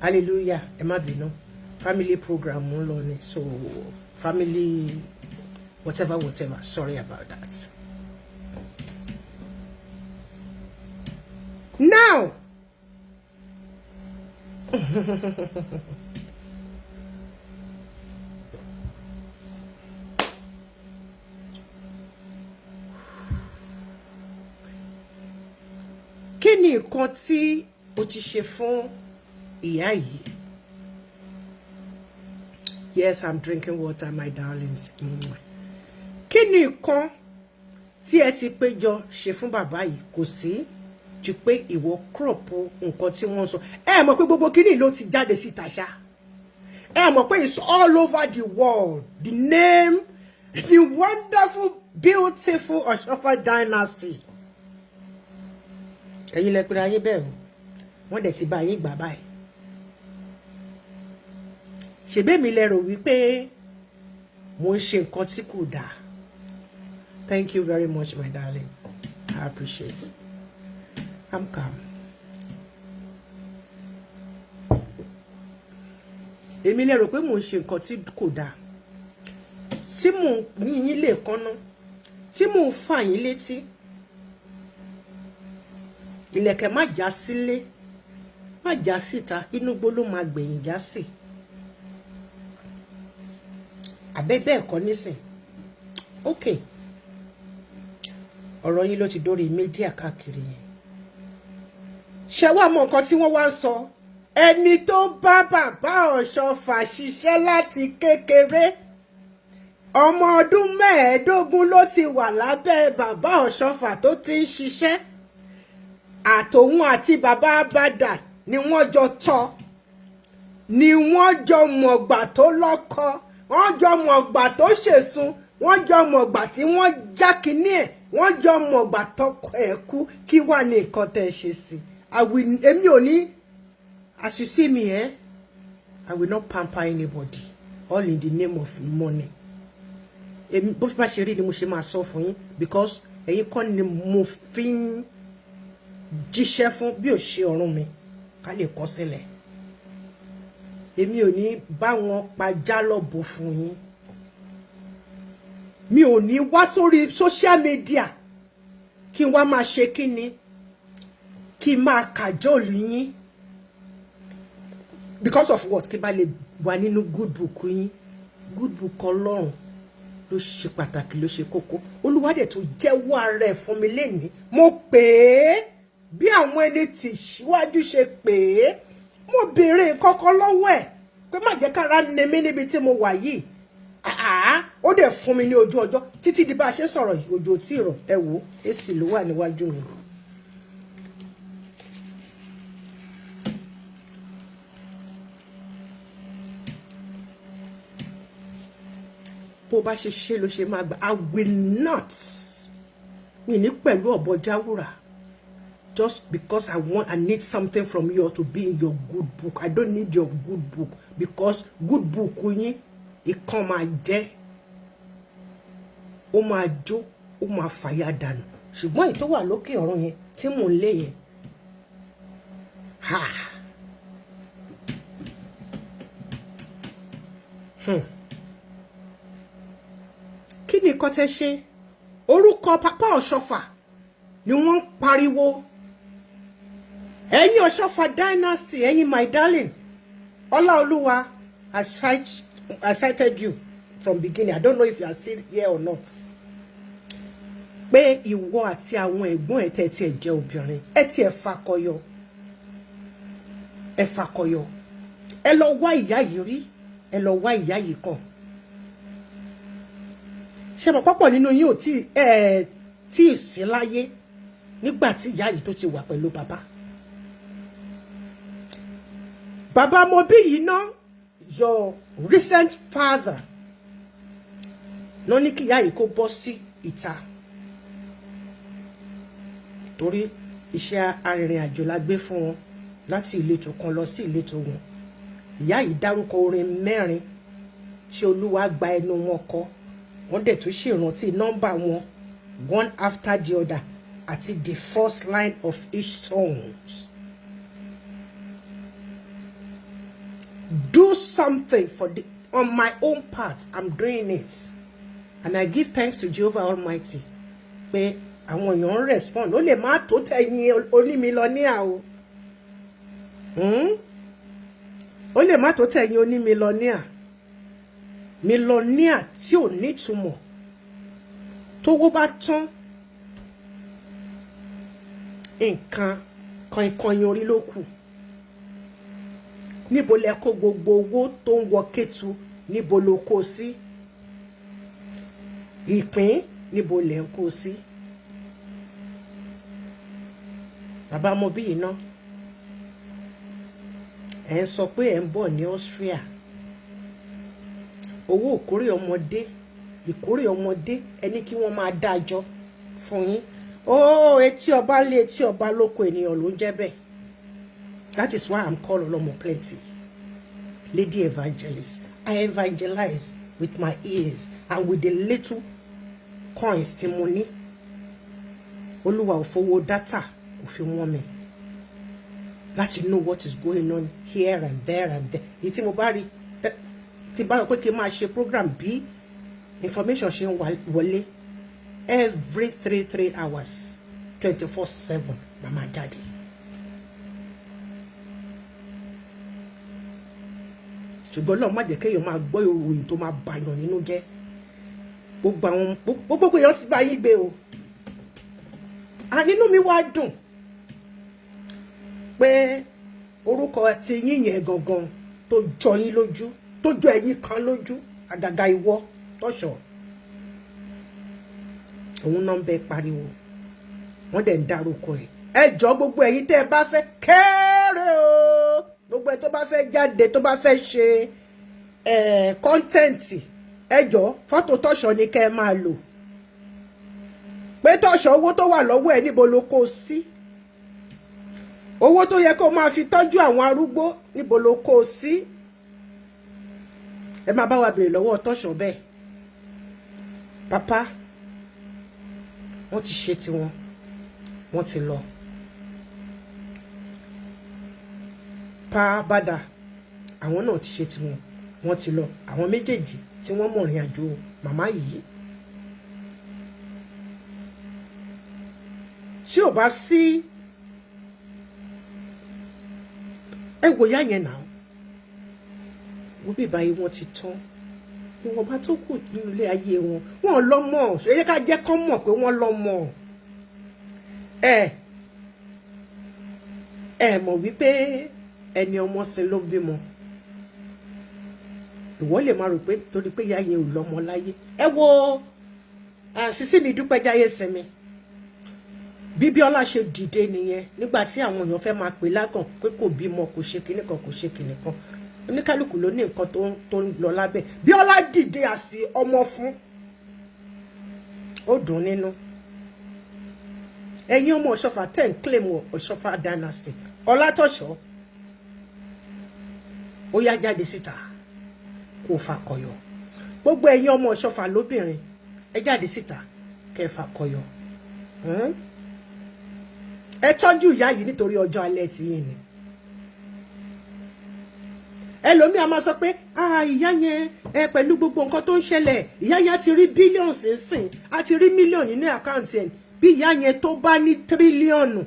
Hallelujah. Ẹ má bínú. Family program ń lọ ni. So family whatever. Sorry about that. Now. Kí ni nǹkan tí o ti ṣe fún ìyá yìí? Yes, I'm drinking water, my darlings. Kí ni nǹkan tí ẹ ti péjọ ṣe fún bàbá yìí? Kò sí ju pé ìwọ crop nǹkan tí wọ́n sọ. Ẹ mọ̀ pé gbogbo kíní ló ti jáde síta ṣá. Ẹ mọ̀ pé it's all over the world. The name, the wonderful, beautiful OSCHOFFA dynasty. Ẹ̀yin lẹ pé ayé bẹ́ẹ̀ o. Wọ́n dẹ̀ ti bá yín gbà báyìí. Ṣèbé mi lẹ rò wípé mo ń ṣe nǹkan tí kò dáa. Thank you very much, my darling. I appreciate it. I'm calm. Èmi lẹ rò pé mo ń ṣe nǹkan tí kò dáa. Tí mo ń yín lè kánná. Tí mo ń fà yín létí. Ìlẹ̀kẹ̀ má já sílé. Má já síta. Inú gbó ló máa gbẹ̀yìn já sí. Àbẹ́bẹ́ ẹ̀kọ́ nísìn. Okay. Ọ̀rọ̀ yín ló ti dórí mídíà káàkiri yẹn. Ṣé wá mọ nǹkan tí wọ́n wá ń sọ? Ẹni tó bá bàbá Ọ̀ṣọ́fà ṣiṣẹ́ láti kékeré. Ọmọ ọdún 15 ló ti wà lábẹ́ bàbá Ọ̀ṣọ́fà tó ti ń ṣiṣẹ́. Àtòun àti bàbá Abada ni wọ́n jọ tọ́. Ni wọ́n jọ mọ̀gbà tó lọ́kọ. Wọ́n jọ mọ̀gbà tó ṣèsun. Wọ́n jọ mọ̀gbà tí wọ́n já kíní ẹ̀. Wọ́n jọ mọ̀gbà tọkọ ẹ̀ kú. Kí wà ní nǹkan tẹ́ ṣe sí? Èmi ò ní, as you see me, I will not pamper anybody. All in the name of money. èmi bó bá ṣe rí ni mo ṣe máa sọ fún yín because ẹ̀yin kọ́ ni mo fi ń jíṣẹ́ fún bí ò ṣe ọ̀run mi ká lè kọ sílẹ̀. Èmi ò ní bá wọn pa jálọ̀bọ̀ fún yín. Mi ò ní wá sórí social media kí n wá máa ṣe kíni kí n máa kàjọ́ọ̀lù yín because of what kí n bá lè wà nínú good book yín. Good book Ọlọ́run ló ṣe pàtàkì ló ṣe kókó. Olúwa dẹ̀ tó jẹ́wọ́ ara ẹ̀ fún mi lénìí. Mo pè é bí àwọn ẹni tí síwájú ṣe pè é. Mo béèrè kọ́kọ́ lọ́wọ́ ẹ̀ pé má jẹ́ kára ní mi níbi tí mo wà yìí. Ó dẹ̀ fún mi ní ojú ọjọ́ títí di bá a ṣe sọ̀rọ̀ yìí òjò tí rọ̀ ẹ wò èsì ló wà níwájú mi. Bó bá ṣe ṣe ló ṣe máa gbà. I will not mi ní pẹ̀lú ọ̀bọ jáwúrà just because I need something from you to be in your good book. I don't need your good book because good book yín ìkan máa jẹ́ ó máa jó ó máa fàyà dànù ṣùgbọ́n èyí tó wà lókè ọ̀run yẹn tí mò ń lé yẹn kí ni nǹkan tẹ́ ṣe orúkọ Papa Ọ̀ṣọ́fà ni wọ́n ń pariwo ẹ̀yin Ọ̀ṣọ́fà dynasty ẹ̀yin my darling Ọláolúwa I cited you from beginning. I don't know if you are still here or not. Pé ìwọ àti àwọn ẹ̀gbọ́n ẹ̀ tẹ́ tí ẹ jẹ́ obìnrin ẹ tí ẹ fakọyọ ẹ lọ wá ìyá yìí rí ẹ lọ wá ìyá yìí kàn ṣe mọ̀ pọ́pọ̀ nínú yín ò tí ì sí láyé nígbà tí ìyá yìí tó ti wà pẹ̀lú bàbá mo bí yìí ná your recent father no ní kí ìyá yìí kó bọ́ sí ìta torí iṣẹ́ arìnrìn àjò la gbé fún wọn láti ìletò kan lọ sí ìletò wọn ìyá yìí dárúkọ orin 4 tí Olúwa gba ẹnu wọn kọ wọ́n dẹ̀ tún ṣèrántí nọ́mbà wọn one after the other àti the first line of each song. Do something on my own part. I'm doing it. And I give thanks to Jehovah Almighty. Pé àwọn èèyàn respond. Ó lè má tó tẹ̀yìn onímílíọ̀nìà o. Ó lè má tó tẹ̀yìn onímílíọ̀nìà. Mílíọ̀nìà tí ò ní ìtumọ̀. Tówó bá tán. Nǹkan kan orí ló kù. Níbo lẹ kó gbogbo owó tó ń wọ Kétu níbo ló kó sí ìpín níbo lẹ ń kó sí bàbá mo bí iná ẹ ń sọ pé ẹ ń bọ̀ ní Austria owó ìkórè ọmọdé ẹni kí wọ́n máa dájọ́ fún yín etí ọba lé etí ọba lóko ènìyàn ló ń jẹ́ bẹ́ẹ̀. That is why I'm called Olomo Plenty, Lady Evangelist. I evangelize with my ears and with the little coins tí mo ní. Olúwa ò fowó data kò fi wọ́n mi. Láti know what is going on here and there and there. Ìtí mo bá rí tí bá pé kí n máa ṣe program bí information ṣe ń wọlé every 3 hours 24/7 mama jáde. Ṣùgbọ́n Ọlọ́run má jẹ́ kéèyàn máa gbọ́ ìròyìn tó máa bàyàn nínú jẹ́ gbogbo èèyàn ti bá yí gbé o nínú mi wá dùn pé orúkọ ti yín yẹn gangan tó jọ yín lójú tó jọ ẹ̀yin kan lójú àgàgà ìwọ Tọ́ṣọ̀ òun náà ń bẹ pariwo wọ́n dẹ̀ ń dárúkọ ẹ jọ gbogbo ẹ̀yin tẹ́ ẹ bá fẹ́ kéré o gbogbo ẹ tó bá fẹ́ jáde tó bá fẹ́ ṣe kọ́ńtẹ́ǹtì ẹjọ́ fọ́tò Tọ́ṣọ̀ ni kẹ́ ẹ máa lò pé Tọ́ṣọ̀ owó tó wà lọ́wọ́ ẹ níbo ló kó sí owó tó yẹ kó máa fi tọ́jú àwọn arúgbó níbo ló kó sí ẹ máa bá wa béèrè lọ́wọ́ Tọ́ṣọ̀ bẹ́ẹ̀ papa wọ́n ti ṣe tiwọn, wọ́n ti lọ. Pa Bada àwọn náà ti ṣe tiwọn, wọ́n ti lọ. Àwọn méjèèjì tí wọ́n mọ̀ rìn àjò màmá yìí. Tí ò bá sí ẹ̀wò yá yẹn náà, wọ́n bí báyìí wọ́n ti tán. Wọ́n bá tó kù nínú ilé ayé wọn, wọ́n lọ́mọ. Ṣé yẹ ká jẹ́ kán mọ̀ pé wọ́n lọ́mọ. Ẹ mọ̀ wípé ẹni ọmọ sin ló bímọ. Ìwọ lè máa rò pé torí pé ìyá yẹn ò lọ́mọ láyé. Ẹ wo Sisi mi dúpẹ́ jáyé sinmi. Bí Bíọ́lá ṣe dìde nìyẹn nígbà tí àwọn èèyàn fẹ́ máa pè lágàn pé kò bímọ, kò ṣe kinní kan, kò ṣe kinní kan. Oníkálùkù ló ní nǹkan tó ń lọ lábẹ́. Bíọ́lá dìde àsì ọmọ fún. Ó dùn nínú. Ẹ̀yin ọmọ Ọ̀ṣọ́fà tẹ́ ń claim Ọ̀ṣọ́fà dynasty. Ọlátọ̀ṣọ́ ó yá jáde síta kó fakọyọ. Gbogbo ẹ̀yin ọmọ Ọ̀ṣọ́fà lóbìnrin ẹ jáde síta kẹ́ fakọyọ. Ẹ tọ́jú ìyá yìí nítorí ọjọ́ alẹ́ tí yín ni. Ẹlòmíì a máa sọ pé ìyá yẹn pẹ̀lú gbogbo nǹkan tó ń ṣẹlẹ̀, ìyá yẹn ti rí bílíọ̀nù sínsìn, a ti rí mílíọ̀nù nínú àkáǹtì ẹ̀. Bí ìyá yẹn tó bá ní tírílíọ̀nù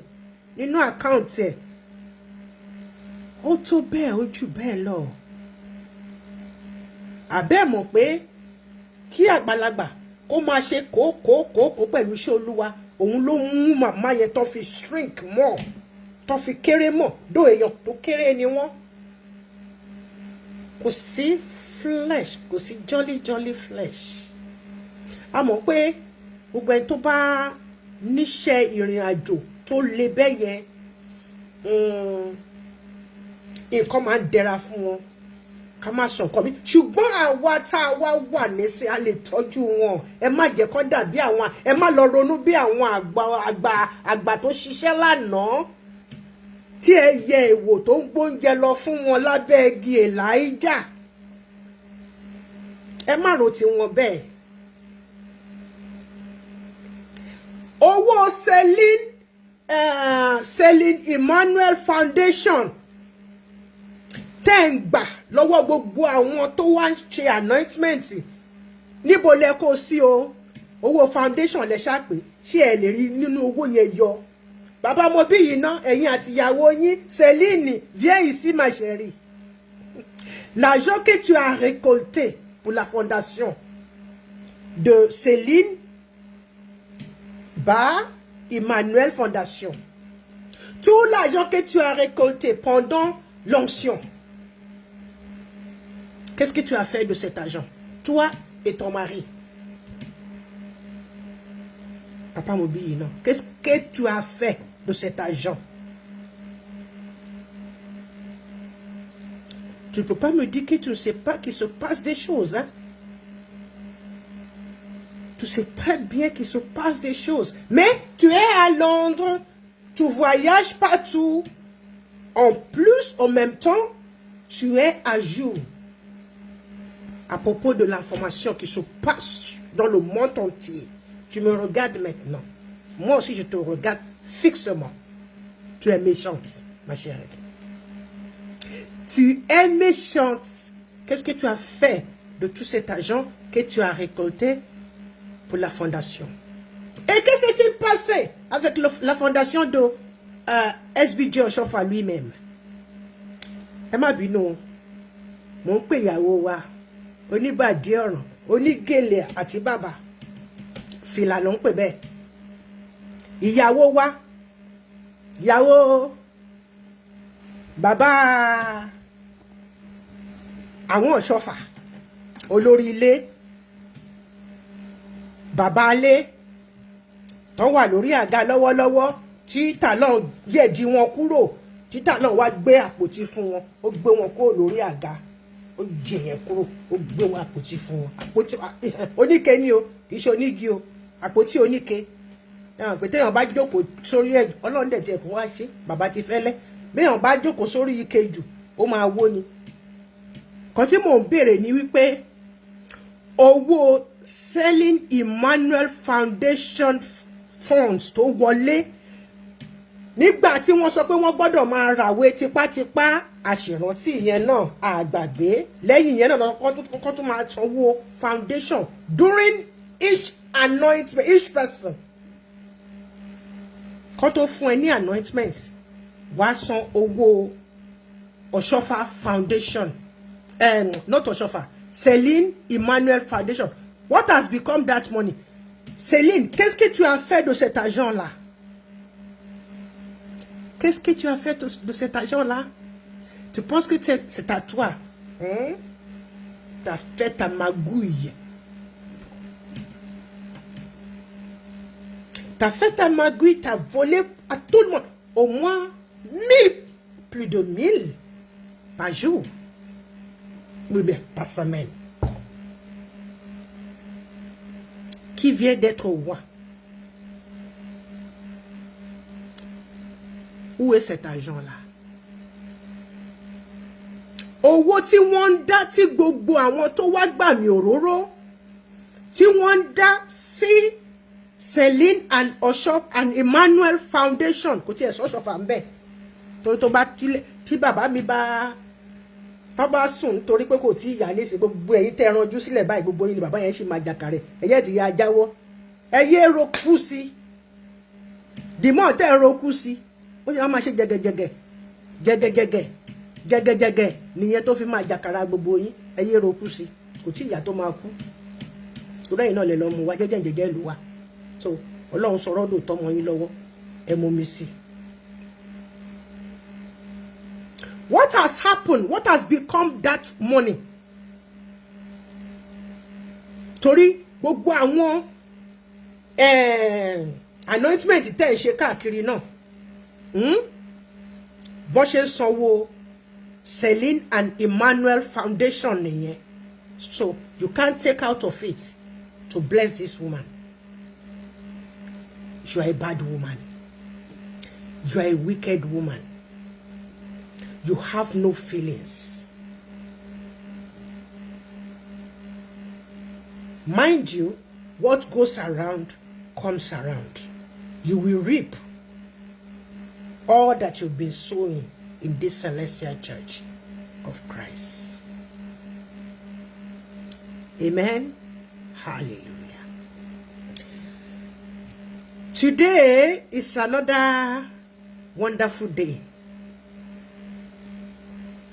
nínú àkáǹtì ẹ̀, ó tó bẹ́ẹ̀, ó jù bẹ́ẹ̀ lọ. Àbẹ́ mọ̀ pé kí àgbàlagbà kó máa ṣe kókókókó pẹ̀lú iṣẹ́ Olúwa, òun ló mú màmá yẹn tó fi shrink mọ́, tó fi kéré mọ́. Dó èèyàn tó kéré ni wọ́n. Kò sí flesh, kò sí jolly flesh. A mọ̀ pé gbogbo ẹni tó bá níṣẹ́ ìrìn àjò tó le bẹ́ẹ̀ yẹn, nǹkan máa ń dẹra fún wọn. Ká má sọ nǹkan mi. Ṣùgbọ́n àwa tá a wá wà nísìn, a lè tọ́jú wọn. Ẹ má jẹ́ kó dàbí àwọn, ẹ má lọ ronú bí àwọn àgbà tó ṣiṣẹ́ lánàá. Tí ẹ yẹ èwò tó ń gbóúnjẹ lọ fún wọn lábẹ́ igi Elijah. Ẹ má ro ti wọn bẹ́ẹ̀. Owó Celine Emmanuel Foundation tẹ́ ń gbà lọ́wọ́ gbogbo àwọn tó wá ń ṣe anointment. Níbo lẹ kó sí o? Owó foundation lẹ ṣàpè. Ṣé ẹ lè rí nínú owó yẹn yọ? Bàbá mo bí yìí ná, ẹ̀yin àti ìyàwó yín, Céline, viens ici ma chérie. L'argent que tu as récolté pour la fondation de Céline Emmanuel Fondation, tout l'argent que tu as récolté pendant l'onction, qu'est-ce que tu as fait de cet argent? Toi et ton mari. Papa Mobile, non. Qu'est-ce que tu as fait de cet argent? Tu ne peux pas me dire que tu ne sais pas qu'il se passe des choses, hein? Tu sais très bien qu'il se passe des choses. Mais tu es à Londres, tu voyages partout. En plus, en même temps, tu es à jour à propos de l'information qui se passe dans le monde entier. Tu me regardes maintenant. Moi aussi, je te regarde fixement. Tu es méchante, ma chérie. Tu es méchante. Qu'est-ce que tu as fait de tout cet argent que tu as récolté pour la fondation? Et que s'est-il passé avec la fondation de SBJ OSCHOFFA lui-même? Emma Bino, mon père wa, oníbàdí ọ̀ràn, onígèlè àti bàbá, fìlà ló ń pè bẹ́ẹ̀. Ìyàwó wa, ìyàwó bàbá àwọn OSCHOFFA, olórí ilé, bàbá ilé, tó wà lórí àga lọ́wọ́lọ́wọ́, tí Talon yẹ̀dí wọn kúrò, tí Talon wá gbé àpótí fún wọn, ó gbé wọn kúrò lórí àga, ó jẹ yẹn kúrò, ó gbé wọn àpótí fún wọn. Àpótí oníke ni o, kì í ṣe onígi o, àpótí oníke. Pé téèyàn bá jókòó sórí ẹ̀, Ọlọ́run dẹ̀ tiẹ̀ fún wa ṣe, bàbá ti fẹ́lẹ́. Béèyàn bá jókòó sórí ike jù, ó máa wó ni. Kan tí mò ń béèrè ni wípé owó selling Emmanuel Foundation funds tó wọlé nígbà tí wọ́n sọ pé wọ́n gbọ́dọ̀ máa ràwé tipátipá àṣìrántí ìyẹn náà àgbàgbé lẹ́yìn ìyẹn náà kọ́ tún máa sanwó foundation during each anointment each person kọ́ tó fún ẹ ní anointment wàá san owó OSCHOFFA foundation not OSCHOFFA, Celine Emmanuel Foundation. What has become that money? Céline, qu'est-ce que tu as fait de cet argent-là? Qu'est-ce que tu as fait de cet argent-là? Tu penses que c'est à toi? Hein? Tu as fait ta magouille. Tu as fait ta magouille, tu as volé à tout le monde. Au moins 1000, plus de 1000 par jour. Oui, bien, par semaine. Qui vient d'être roi. Où est cet argent-là? Owó tí wọ́n ń dá tí gbogbo àwọn tó wá gbà mí òróró tí wọ́n ń dá sí Celine and OSCHOFFA and Emmanuel Foundation kò tiẹ̀ sọ́ṣọ́fà ń bẹ̀ torí tó bá tí bàbá mi bá sùn torí pé kò tí ìyá nísìn gbogbo ẹ̀yin tẹ́ ranjú sílẹ̀ báyìí gbogbo yín ni bàbá yẹn ṣì máa jàkàrẹ̀ ẹ̀yẹ́ ti ya jáwọ́ ẹ̀yẹ́ roku sí dìmọ́ tẹ́ roku sí ó sì máa ṣe jẹgẹjẹgẹ jẹgẹjẹgẹ jẹgẹjẹgẹ nìyẹn tó fi máa jàkàrà gbogbo yín ẹ̀yẹ́ roku sí kò tí ìyá tó máa kú torí ẹ̀yin náà lè lọ mú wa jẹ́jẹ́ ìlú wa so Ọlọ́run sọ̀rọ̀ dò tọmọ yín lọ́wọ́ ẹ mú mi sí. What has happened? What has become that money? Torí gbogbo àwọn anointment tẹ́ ń ṣe káàkiri náà bó ṣe sanwó Celine and Emmanuel Foundation nìyẹn. So you can't take out of it to bless this woman. You are a bad woman. You are a wicked woman. You have no feelings. Mind you, what goes around comes around. You will reap all that you've been sowing in this celestial church of Christ. Amen. Hallelujah. Today is another wonderful day.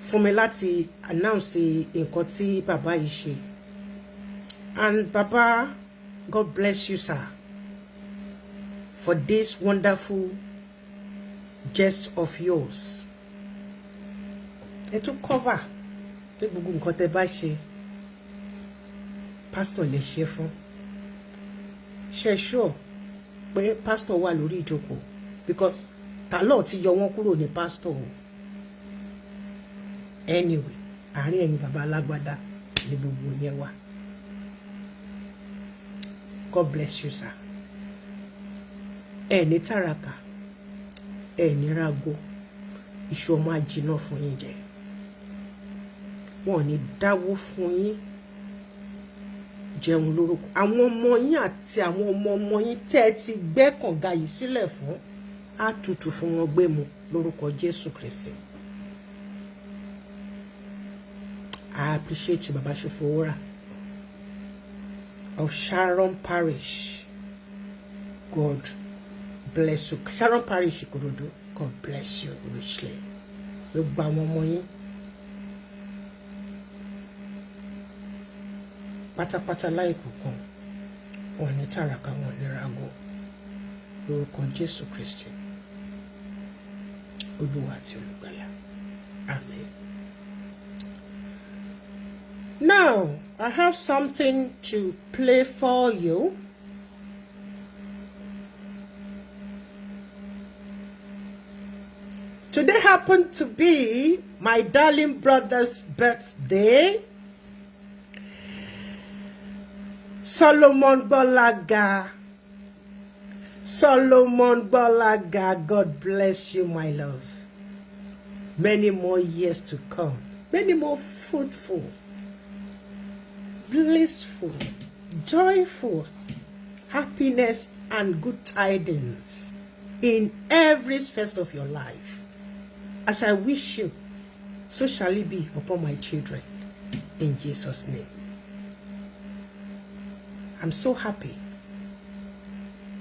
Fún mi láti announce nǹkan tí bàbá yìí ṣe. And Baba, God bless you, sir, for this wonderful gest of yours. Ẹ tún cover pé gbogbo nǹkan tẹ́ bá ṣe pastor lè ṣe fún. Ṣé sure pé pastor wà lórí ìjókòó because tàlọ́ ti yọ wọ́n kúrò ní pastor o. Anyway, àárín ẹ̀yin bàbá alágbádá ní gbogbo yẹn wà. God bless you, sir. Ẹ ní tàràkà, ẹ ní rago, iṣu ọmọ àjìnà fún yín jẹ. Wọ́n ní dáwó fún yín jẹun lórúkọ. Àwọn ọmọ yín àti àwọn ọmọ yín tẹ́ ẹ ti gbẹ́ kànga yìí sílẹ̀ fún á tutù fún wọn gbé mu lórúkọ Jésù Kristi. I appreciate you, Baba Shofowora of Sharon Parish. God bless you. Sharon Parish, Ikorodu. God bless you richly. Gbogbo àwọn ọmọ yín pátápátá láìkú kan wọn ní tàràkà wọn ní rago lórúkọ Jésù Kristi Olúwa àti Olùgbàlà. Amen. Now, I have something to play for you. Today happened to be my darling brother's birthday. Solomon GBOLAGA. Solomon GBOLAGA, God bless you, my love. Many more years to come. Many more fruitful, blissful joyful happiness and good tidings in every phase of your life. As I wish you, so shall it be upon my children. In Jesus' name. I'm so happy.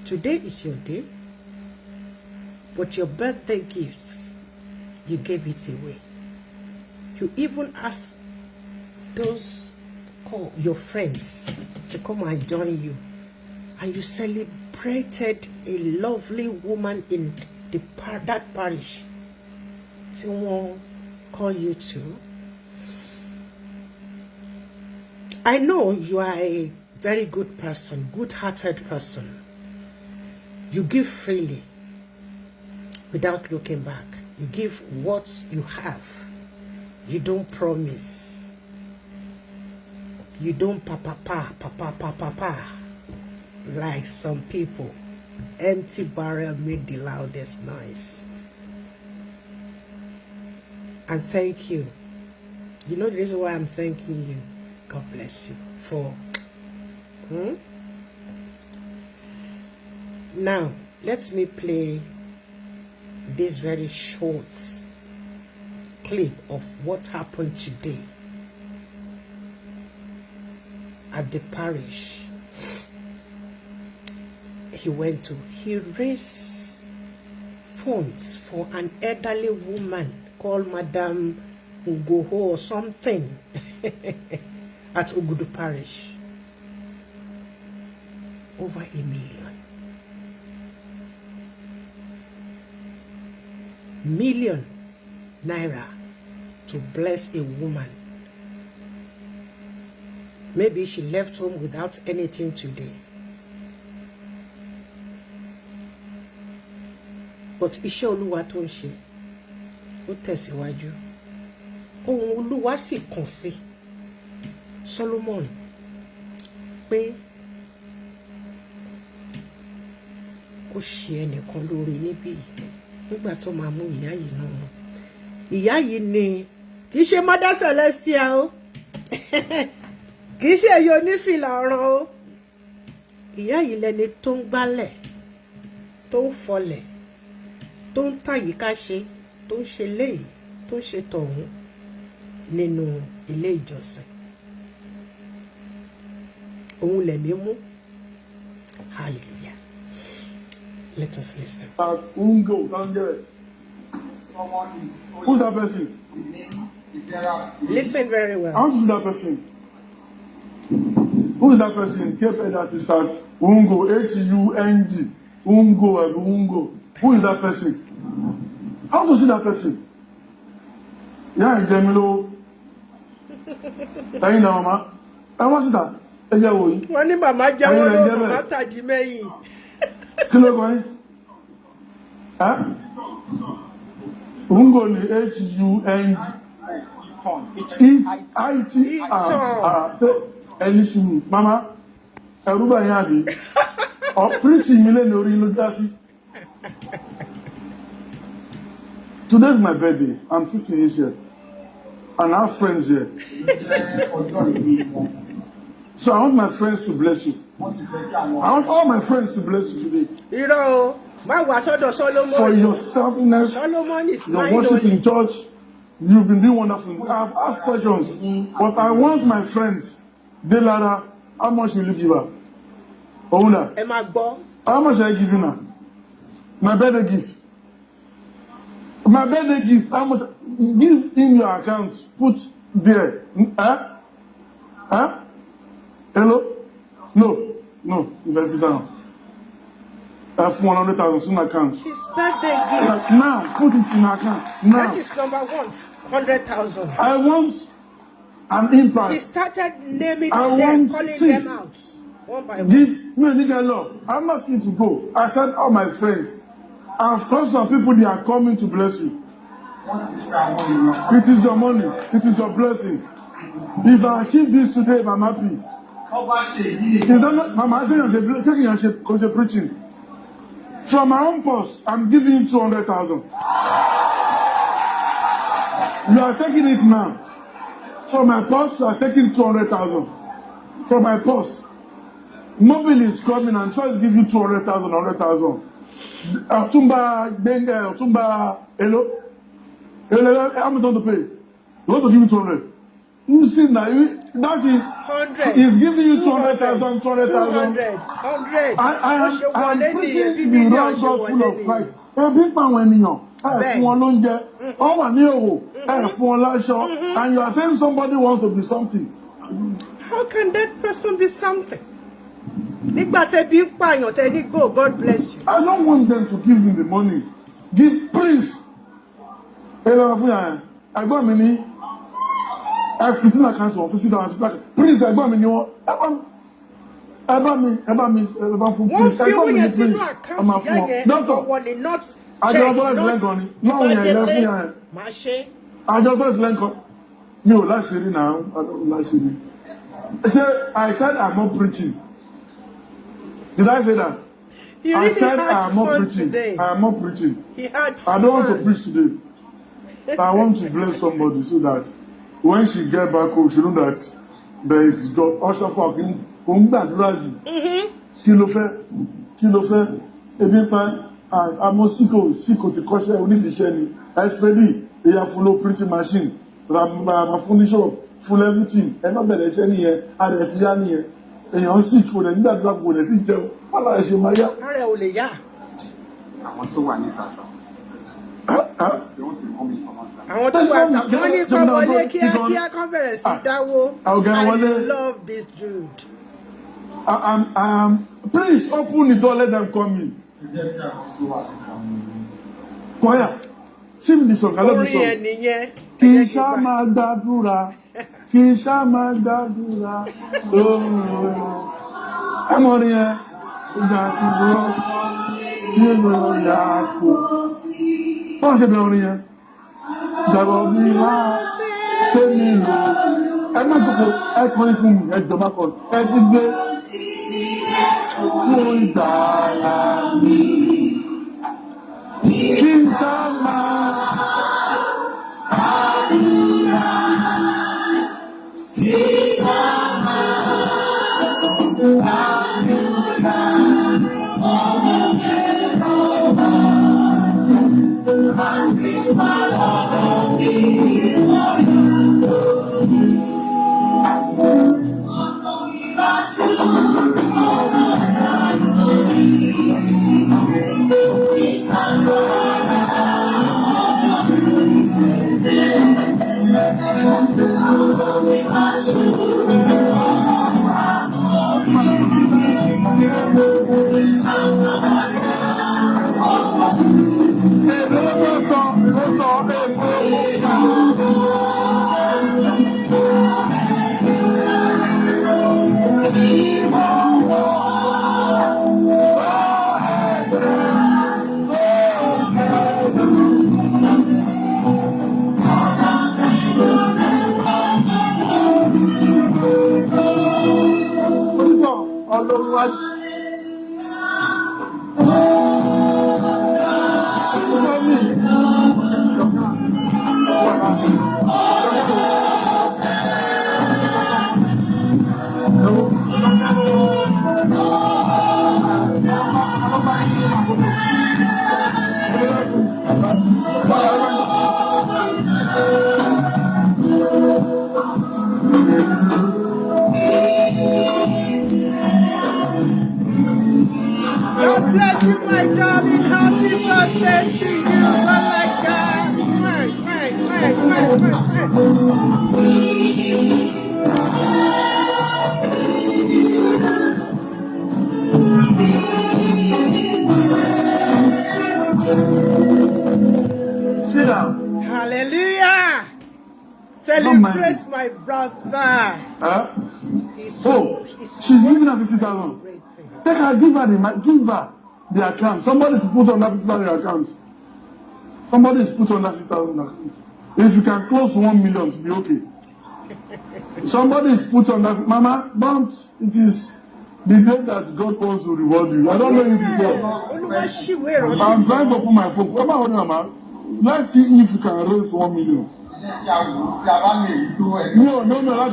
Today is your day, but your birthday gifts, you gave it away. You even asked those your friends to come and join you, and you celebrated a lovely woman in that parish. Someone call you to. I know you are a very good person, good-hearted person. You give freely without looking back. You give what you have. You don't promise. You don't pa like some people. Empty barrel made the loudest noise. And thank you. You know the reason why I'm thanking you? God bless you for. Now, let me play this very short clip of what happened today at the parish he went to. He raised funds for an elderly woman called Madam Ugoho or something at Ugudu Parish. Over 1 million naira to bless a woman. Maybe she left home without anything today. But iṣẹ́ Olúwa tó ń ṣe, ó tẹ̀síwájú. Ohun Olúwa sì kàn sí Solomon pé kó ṣe ẹnìkan lórí níbí nígbà tó máa mú ìyá yìí náà. Ìyá yìí ni kì í ṣe Mother Celestia o. Kì í ṣe èyí onífìlà ọ̀ràn o. Ìyá yìí lẹni tó ń gbálẹ̀, tó ń fọlẹ̀, tó ń tàyíká ṣe, tó ń ṣe léyìí, tó ń ṣe tọ̀hún nínú ilé ìjọsìn. Òun lẹ̀mí mú. Hallelujah. Let us listen. Ungo, don't do it. Who's that person? Listen very well. How is that person? Who is that person? Cape Head Assistant. Ungo, H-U-N-G. Ungo, Ungo. Who is that person? How to see that person? Yeah, Jamilo. Tayin na mama. And what's that? Wọ́n ní màmá jáwọ́ ló màmá tàdí mẹ́yìn. Kí ló kọ́ yín? Ungo ni H-U-N-G-E-I-T-R. Ẹni sùn, mama, ẹ̀rú bá yín àbí? Ọ̀pírìtì mi lé ní orí ló já sí. Today is my birthday. I'm 15 years here. And I have friends here. So I want my friends to bless you. I want all my friends to bless you today. You know, Solomon. For your selfness, your worship in church, you've been doing wonderful. I have asked questions, but I want my friends. Delara, how much will you give her? Ouna, how much are I giving her? My birthday gift. My birthday gift, how much? Give in your account, put there. Hello? No, invest it down. I have 100,000 in account. His birthday gift. Now, put it in account. Now. That is number 1, 100,000. I want an impact. He started naming them, calling them out. One by one. Give me a nigga law. I'm asking to go. I said all my friends. I've called some people, they are coming to bless you. It is your money. It is your blessing. If I achieve this today, I'm happy. Is that not, Mama, I say you're preaching. From my own purse, I'm giving you 200,000. You are taking it now. From my purse, you are taking 200,000. From my purse. Mobile is coming and so it's giving you 200,000, 100,000. Otumba, Benga, Otumba, hello? Hello, how much want to pay? You want to give me 200? You see now, that is 100. He's giving you 200,000, 200,000. 100. I am preaching the wrong gospel of Christ. Big man when you and you are saying somebody wants to be something. How can that person be something? Go, God bless you. I don't want them to give me the money. Give Prince. I got money. I have 15 accounts for 50,000. Prince, I got money. I got me. One few when you see no accounts, not I just want to learn on it. No, I just want to learn on it. No, last year now. Last year. I said I'm not preaching. Did I say that? Really I said I'm not preaching. Today. I am not preaching. I don't want to preach today. I want to bless somebody so that when she get back home, she know that there is God. OSCHOFFA kí ló fẹ́ ebi pa àmọ́ síkò ti kọ́ṣẹ́ onídìíṣẹ́ ni SPD èyà fún ló printing machine ra fún ní shop full everything ẹ má bẹ̀rẹ̀ iṣẹ́ nìyẹn ààrẹ ti yá nìyẹn èèyàn sì kò lẹ̀ nígbà tó kò lẹ̀ sí jẹun wọ́n lára ṣe máa yá. ààrẹ ò lè yá. àwọn tó wà níta sọ. àwọn tó wà níta wọ́n ní kọ́ wọlé kíákíá kan bẹ̀rẹ̀ sí dáwó. I love this dude. Please open the door, let them come in. Choir, sing the song. I love the song. Kisha Magdadura, Kisha Magdadura. I'm on here. What's it on here? I'm not going to call him at the back on every day. Fún ìgbàlà mi, kí n sá máa àdúrà, kí n sá máa àdúrà, ọmọ Jèhófà, àti sálọ ní ìwọ̀n lòdì. Ọ̀nà ìbáṣepọ̀. God bless you, my darling. Happy birthday to you, Balaga. Sit down. Hallelujah. Celebrate my brother. She's giving her 50,000. Take her, give her the account. Somebody's put on that 50,000 account. Somebody's put on that 50,000 account. If you can close 1 million to be okay. Somebody's put on that. Mama, don't. It is the day that God wants to reward you. I don't know if you know. I'm trying to open my phone. Come on, Mama. Let's see if you can raise 1 million. No, that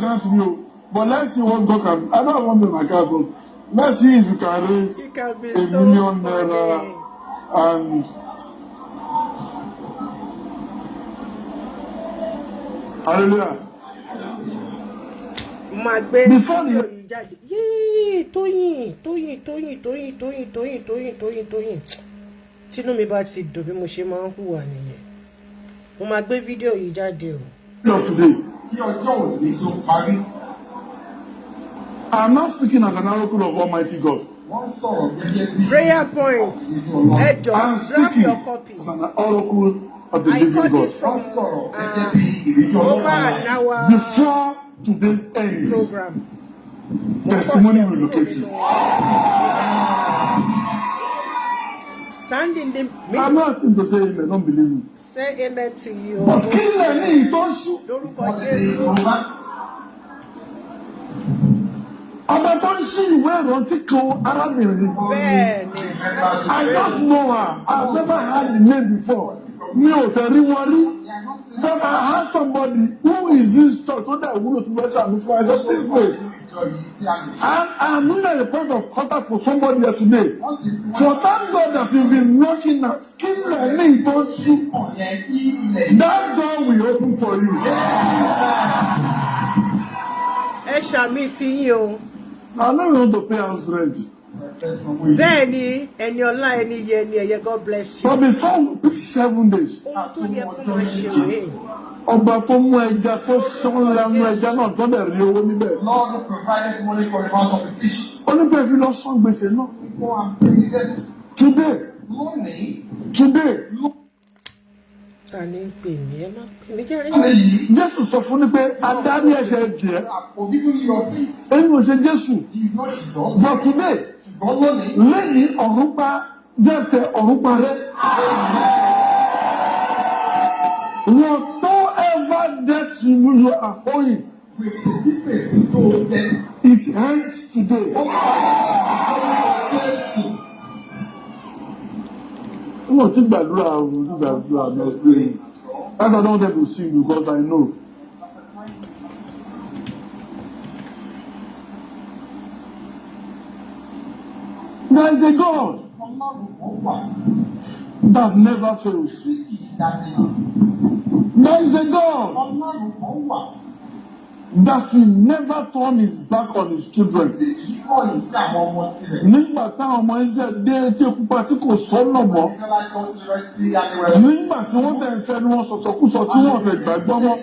can't be you. But let's see what God can. I don't want my car. Let's see if you can raise $1 million and hallelujah. Before the tínú mi bá ti dùn bí mo ṣe máa ń hùwà nìyẹn. Mo máa gbé fídíò yìí jáde o. Today, I'm not speaking as an oracle of Almighty God. Prayer points. I'm speaking as an oracle of the living God. I got it from over an hour before today's ends. Program. Testimony will locate you. Stand in the middle. I'm not asking to say amen, don't believe me. Say amen to you. But kill me, don't shoot. Ọba tó ń ṣí ìwé ìrántí kan arábìnrin. Bẹ́ẹ̀ni. I don't know her. I've never heard the name before. Mi ò fẹ́ rí wọn rí. But I had somebody who is this church tó dẹ̀ wúlò tó fẹ́ ṣàmì fún ẹsẹ̀ this way. I'm really at the point of contact for somebody here today. For thank God that you've been knocking at kí lẹ́ni tó ṣí. That door will open for you. Ẹ ṣàmì tí yín o. I don't want to pay house rent. Bẹ́ẹ̀ni, ẹni ọlá ẹni yẹ ni ẹ̀yẹ, God bless you. But before we pick 7 days. Ohun tó yẹ kó máa ṣe rèé. Ọba tó mú ẹja tó sán lẹ́nu ẹja náà tó dẹ̀ rí owó níbẹ̀. Lord provided money for the mouth of the fish. Oníbẹ̀ fi lọ sán gbèsè náà. Today. Ta ni ń pè mí? Ẹ má pè mí jẹ́rìí. Jésù sọ fún ni pé adarí ẹ̀ṣẹ̀ díẹ̀. Èyí ò ṣe Jésù. But today, lẹ́yìn ọ̀run pa jẹ́tẹ̀ ọ̀run parẹ́. Whatever debt you are owing, it ends today. Wọ́n ti gbàdúrà ọ̀run ti gbàdúrà mi praying. That's why I don't want them to sing because I know. There is a God that never fails. There is a God that will never turn his back on his children. Nígbà táwọn ọmọ Israẹli dé etí pupa tí kò sọ́nà mọ́. Nígbà tí wọ́n tẹ̀ ń fẹ́ ni wọ́n sọ̀tọ̀kúsọ tí wọ́n fẹ́ gbàgbọ́ mọ́.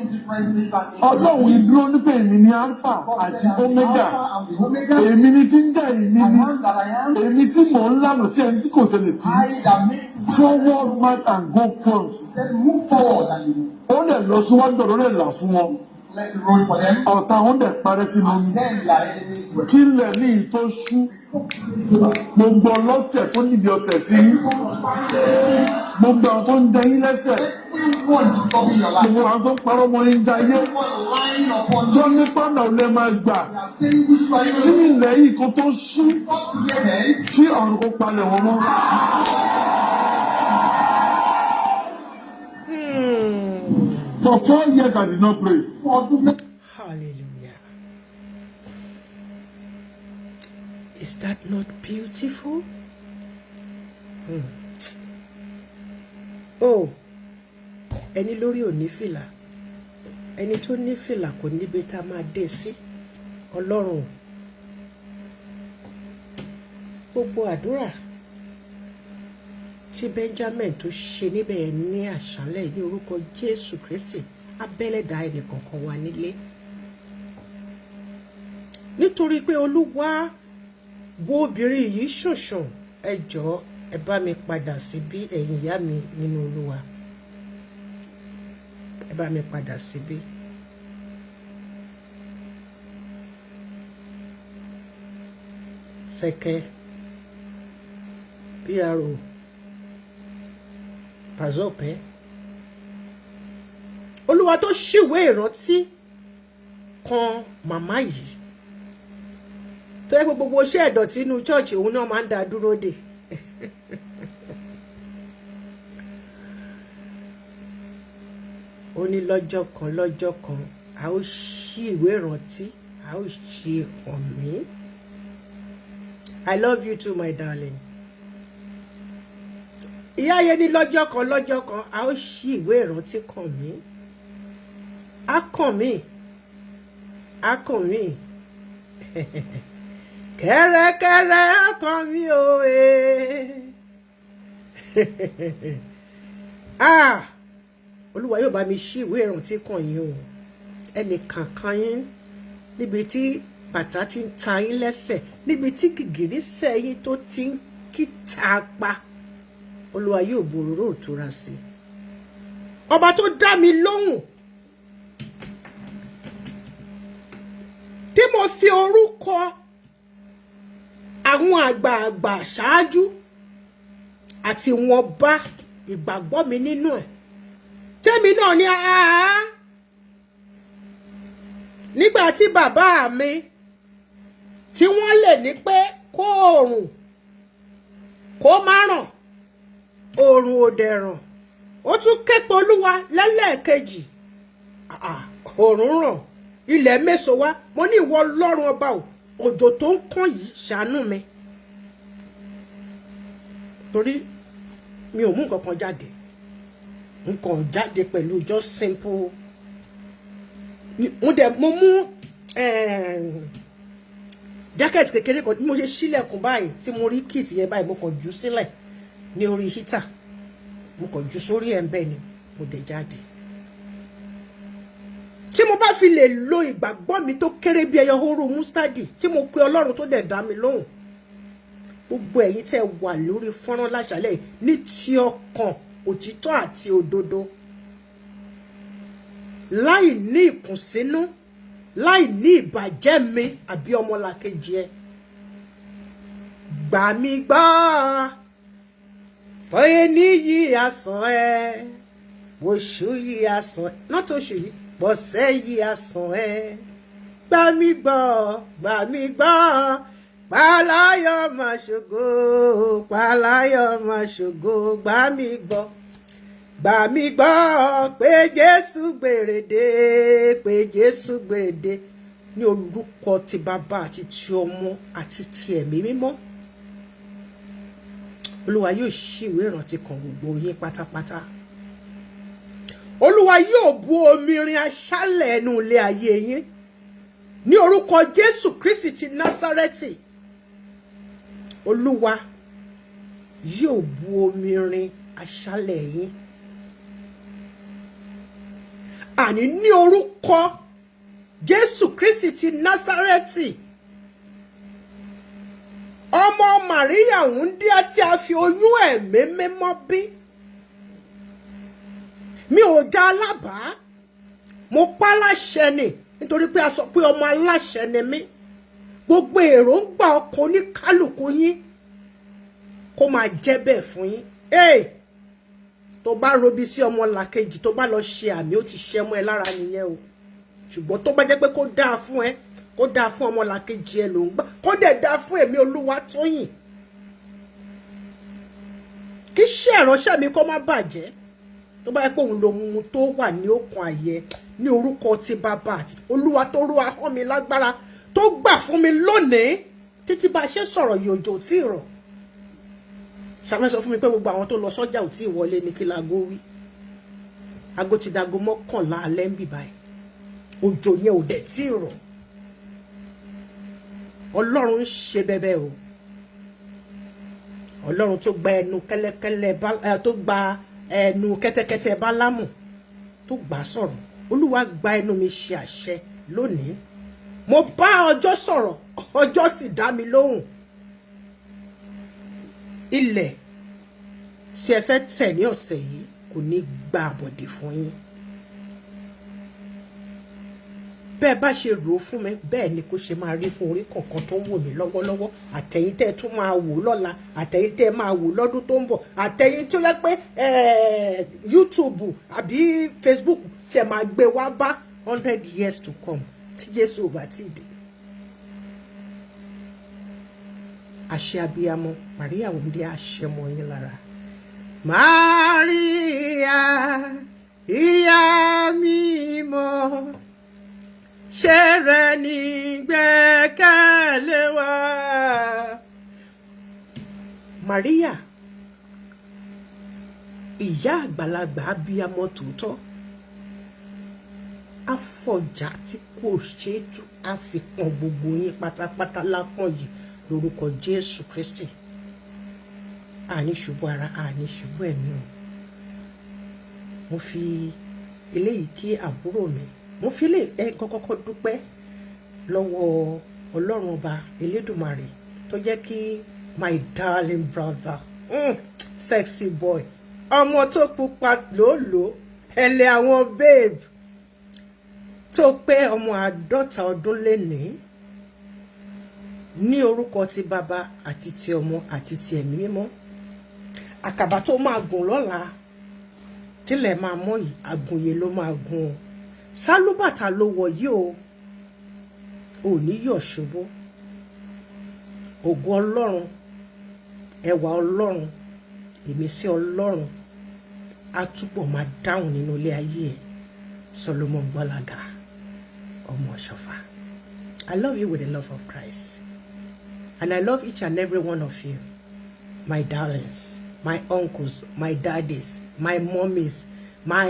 Ọlọ́run ìdúró nípa èmi ní Alpha àti Omega. Èmi ni tí ń jẹ́ èmi ni. Èmi tí mò ń lànà tí ẹni tí kò ṣẹlẹ̀ tí. Forward march and go front. Ó lè lọ síwájú ọ̀rọ̀ rẹ̀ là fún wọn. Ọ̀tá wọn dẹ̀ parẹ́ sínú omi. Kí lẹ̀ ní ìtò ṣú. Gbogbo ọlọ́tẹ̀ tó níbi ọ̀tẹ̀ sí. Gbogbo àwọn tó ń jẹ yín lẹ́sẹ̀. Gbogbo àwọn tó ń parọ́ mọ́ yín jayé. Tó ní pàdà ò lè máa gbà. Tí ilẹ̀ yìí kò tó ṣú. Kí ọ̀run kó palẹ̀ wọn mọ́. For 4 years I did not pray. Hallelujah. Is that not beautiful? Oh, ẹni lórí ò ní fìlà. Ẹni tó ní fìlà kò níbi tá máa dé sí. Ọlọ́run. Gbogbo àdúrà tí Benjamin tó ṣe níbẹ̀ ní àṣálẹ̀ ní orúkọ Jésù Kristi abẹ́lẹ̀dá ẹnì kankan wà nílé. Nítorí pé Olúwa wo obìnrin yìí ṣọ̀ṣọ̀, ẹ jọ̀ọ́ ẹ bá mi padà sí bí ẹ̀yin ìyá mi nínú Olúwa. Ẹ bá mi padà sí bí. Sẹ́kẹ́ PRO Pazọ́pẹ́. Olúwa tó ṣíwé ìrántí kan màmá yìí. Tó yẹ gbogbo iṣẹ́ ìdọ̀tí inú chọ́ọ̀chì òun náà máa ń dá dúró dè. Ó ní lọ́jọ́ kan a ó ṣí ìwé ìrántí, a ó ṣí hàn mí. I love you too, my darling. Ìyá yẹn ní lọ́jọ́ kan a ó ṣí ìwé ìrántí kàn mí. Á kàn mí. Kẹ́rẹ́kẹ́rẹ́ á kàn mí o Olúwa yóò bá mi ṣí ìwé ìrántí kàn yín o. Ẹnì kankan yín níbi tí bàtà ti ń ta yín lẹ́sẹ̀, níbi tí gìgìrísẹ̀ yín tó ti ń kíta pa. Olúwa yóò borò òtúra sí. Ọba tó dá mi lóhùn, tí mo fi orúkọ àwọn àgbààgbà ṣáájú àti wọn bá ìgbàgbọ́ mi nínú ẹ̀. Tẹ́mi náà ní nígbà tí bàbá mi tí wọ́n lè ní pé kó oòrùn kó má ràn, oòrùn ò dẹ̀ ràn. Ó tún ké pe Olúwa lẹ́lẹ́ẹ̀kejì. Oòrùn ràn, ilẹ̀ méso wá. Mo ní ìwọ Ọlọ́run ọba o, òjò tó ń kàn yìí ṣàánú mi. Torí mi ò mú nǹkan kan jáde. Nǹkan jáde pẹ̀lú just simple. Mo mú jacket kékeré kan, mo ṣe ṣílẹ̀kùn báyìí tí mo rí kit yẹn báyìí, mo kàn jù sílẹ̀ ní orí heater. Mo kàn jù sórí ẹ̀ ń bẹ́ẹ̀ ni mo dẹ̀ jáde. Tí mo bá fi lè lo ìgbàgbọ́ mi tó kéré bí ẹyọ hóró mustadi, tí mo pe Ọlọ́run tó dẹ̀ dá mi lóhùn, gbogbo ẹ̀yin tẹ́ wà lórí fọ́nrán láṣálẹ́ ní ti ọkàn òtítọ́ àti òdodo, láì ní ìkùnsínú, láì ní ìbàjẹ́ mi àbí ọmọlàkejì ẹ, gbà mí gbọ́, fọyẹ níyì asán ẹ, oṣù yìí asán ẹ, not oṣù yìí, bọ̀sẹ̀ yìí asán ẹ, gbà mí gbọ́, pàláyọ̀ máa ṣògo, pàláyọ̀ máa ṣògo, gbà mí gbọ́, pé Jésù gbèrèdé, pé Jésù gbèrèdé, ní orúkọ ti bàbá àti ti ọmọ àti ti ẹ̀mí mímọ́. Olúwa yóò ṣí ìwé ìrántí kan gbogbo yín pátápátá. Olúwa yóò bu omi rin aṣálẹ̀ ẹnu ilé ayé yín ní orúkọ Jésù Kristi ti Násárẹ́tì. Olúwa yóò bu omi rin aṣálẹ̀ yín. Àní ní orúkọ Jésù Kristi ti Násárẹ́tì, ọmọ Màríà wúndíá tí a fi oyún ẹ̀mí mímọ́ bí. Mi ò dá alábàá, mo pa láṣẹ ni, nítorí pé a sọ pé ọmọ aláṣẹ ni mí. Gbogbo èròǹgbà ọkàn oníkálùkù yín kó máa jẹ́ bẹ́ẹ̀ fún yín. Tó bá robi sí ọmọ làkejì, tó bá lọ ṣe àmì, ó ti ṣẹ́ mọ́ ẹ lára nìyẹn o. Ṣùgbọ́n tó bá jẹ́ pé kó dáa fún ẹ, kó dáa fún ọmọ làkejì ẹ ló ń gbà, kó dẹ̀ dáa fún èmi Olúwatóyìn. Kí iṣẹ́ ìránṣẹ́ mi kó má bàjẹ́. Tó bá yẹ pé òun lòun tó wà ní òkun àyè, ní orúkọ ti bàbá àti Olúwa tó rú ahọ́n mi lágbára, tó gbà fún mi lónìí, títí bá ṣe sọ̀rọ̀ yìí òjò tí ì rọ̀. Ṣàmẹ́ sọ fún mi pé gbogbo àwọn tó lọ sọ́jà ò tí ì wọlé ní kí láago wí. Aago ti dago 11 alẹ́ ń bì báyìí. Òjò yẹn ò dẹ̀ tí ì rọ̀. Ọlọ́run ń ṣe bẹ́bẹ́ o. Ọlọ́run tó gba ẹnu kẹ́lẹ́kẹ́lẹ́ tó gba ẹnu kẹ́tẹ́kẹ́tẹ́ Bálámù tó gbà sọ̀rọ̀. Olúwa gba ẹnu mi ṣe àṣẹ lónìí. Mo bá ọjọ́ sọ̀rọ̀, ọjọ́ sì dá mi lóhùn. Ilẹ̀ tí ẹ fẹ́ tẹ̀ ní ọ̀sẹ̀ yìí kò ní gba àbọ̀dè fún yín. Bẹ́ẹ̀ bá ṣe rò ó fún mi, bẹ́ẹ̀ ni kó ṣe máa rí fún orí kọ̀ọ̀kan tó ń wò mí lọ́wọ́lọ́wọ́. Àtẹ̀yin tẹ́ tún máa wò lọ́la, àtẹ̀yin tẹ́ máa wò lọ́dún tó ń bọ̀, àtẹ̀yin tó yẹ pé YouTube àbí Facebook ṣe máa gbé wá bá 100 years to come tí Jésù ò bá tí ì dé. Àṣẹ abiyamọ, Màríà wúndé àṣẹ mọ́ yín lára. Màríà, ìyá mímọ́, ṣe rẹ ní gbẹ́kẹ̀lé wa, Maria ìyá àgbàlagbà abiyamọ tòótọ́ afọjà tí kò ṣe é tú àfikàn gbogbo yín pátápátá lápọ̀n yìí lórúkọ Jésù Kristi. Àní ṣubú ara, àní ṣubú ẹ̀mí o. Mo fi eléyìí kí àbúrò mi, mo fi eléyìí kọ́kọ́ dúpẹ́ lọ́wọ́ Ọlọ́run ọba Elédùmarè tó jẹ́ kí my darling brother, sexy boy, ọmọ tó pupa lòlò, ẹlẹ́ àwọn babe, tó pé ọmọ 50 ọdún lénìí, ní orúkọ ti bàbá àti ti ọmọ àti ti ẹ̀mí mímọ́. Àkàbà tó máa gùn lọ́la tílẹ̀ máa mọ́ yìí, àgùnyè ló máa gùn o. Sálúbàtà ló wọ̀ yìí o, ò ní yọ̀ ṣubú. Ògo Ọlọ́run, ẹwà Ọlọ́run, ìmísí Ọlọ́run á túbọ̀ máa dáhùn nínú ilé ayé ẹ̀. Solomon Gbọ́lága, ọmọ Ọ̀ṣọ́fà. I love you with the love of Christ. And I love each and every one of you. My darlings, my uncles, my daddies, my mummies, my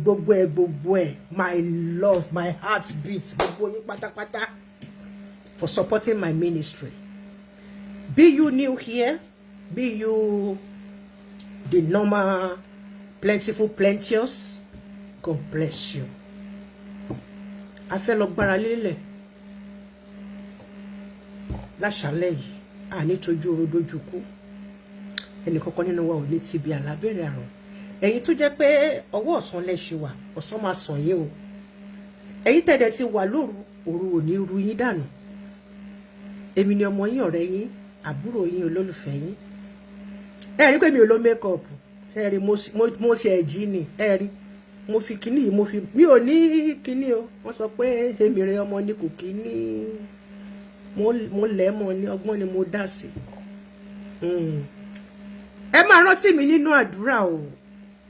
gbogbo, my love, my heart beats, gbogbo yín pátápátá, for supporting my ministry. Be you new here, be you the normal, plentiful, plenteous, God bless you. A fẹ́ lọ gbára lélẹ̀ láṣálẹ́ yìí, àní tójú oró dójú kú. Ẹnì kankan nínú wa ò ní ti bí alábẹ́rẹ́ àrùn. Ẹ̀yin tó jẹ́ pé ọwọ́ ọ̀sán lẹ́ṣẹ̀ wà, ọ̀sán máa sàn yín o. Ẹ̀yin tẹ̀dẹ̀ ti wà lóru, òru ò ní ru yín dànù. Èmi ni ọmọ yín, ọ̀rẹ́ yín, àbúrò yín, olólùfẹ́ yín. Ẹ rí pé mi ò lo makeup. Ẹ rí mo ṣe ẹ̀jí ni. Ẹ rí mo fi kíní yìí, mi ò ní kíní o. Wọ́n sọ pé èmi rẹ ọmọ ní kò kíní. Mo lẹ̀ mọ́ ní ọgbọ́n ni mo dá sí. Ẹ máa rántí mi nínú àdúrà o.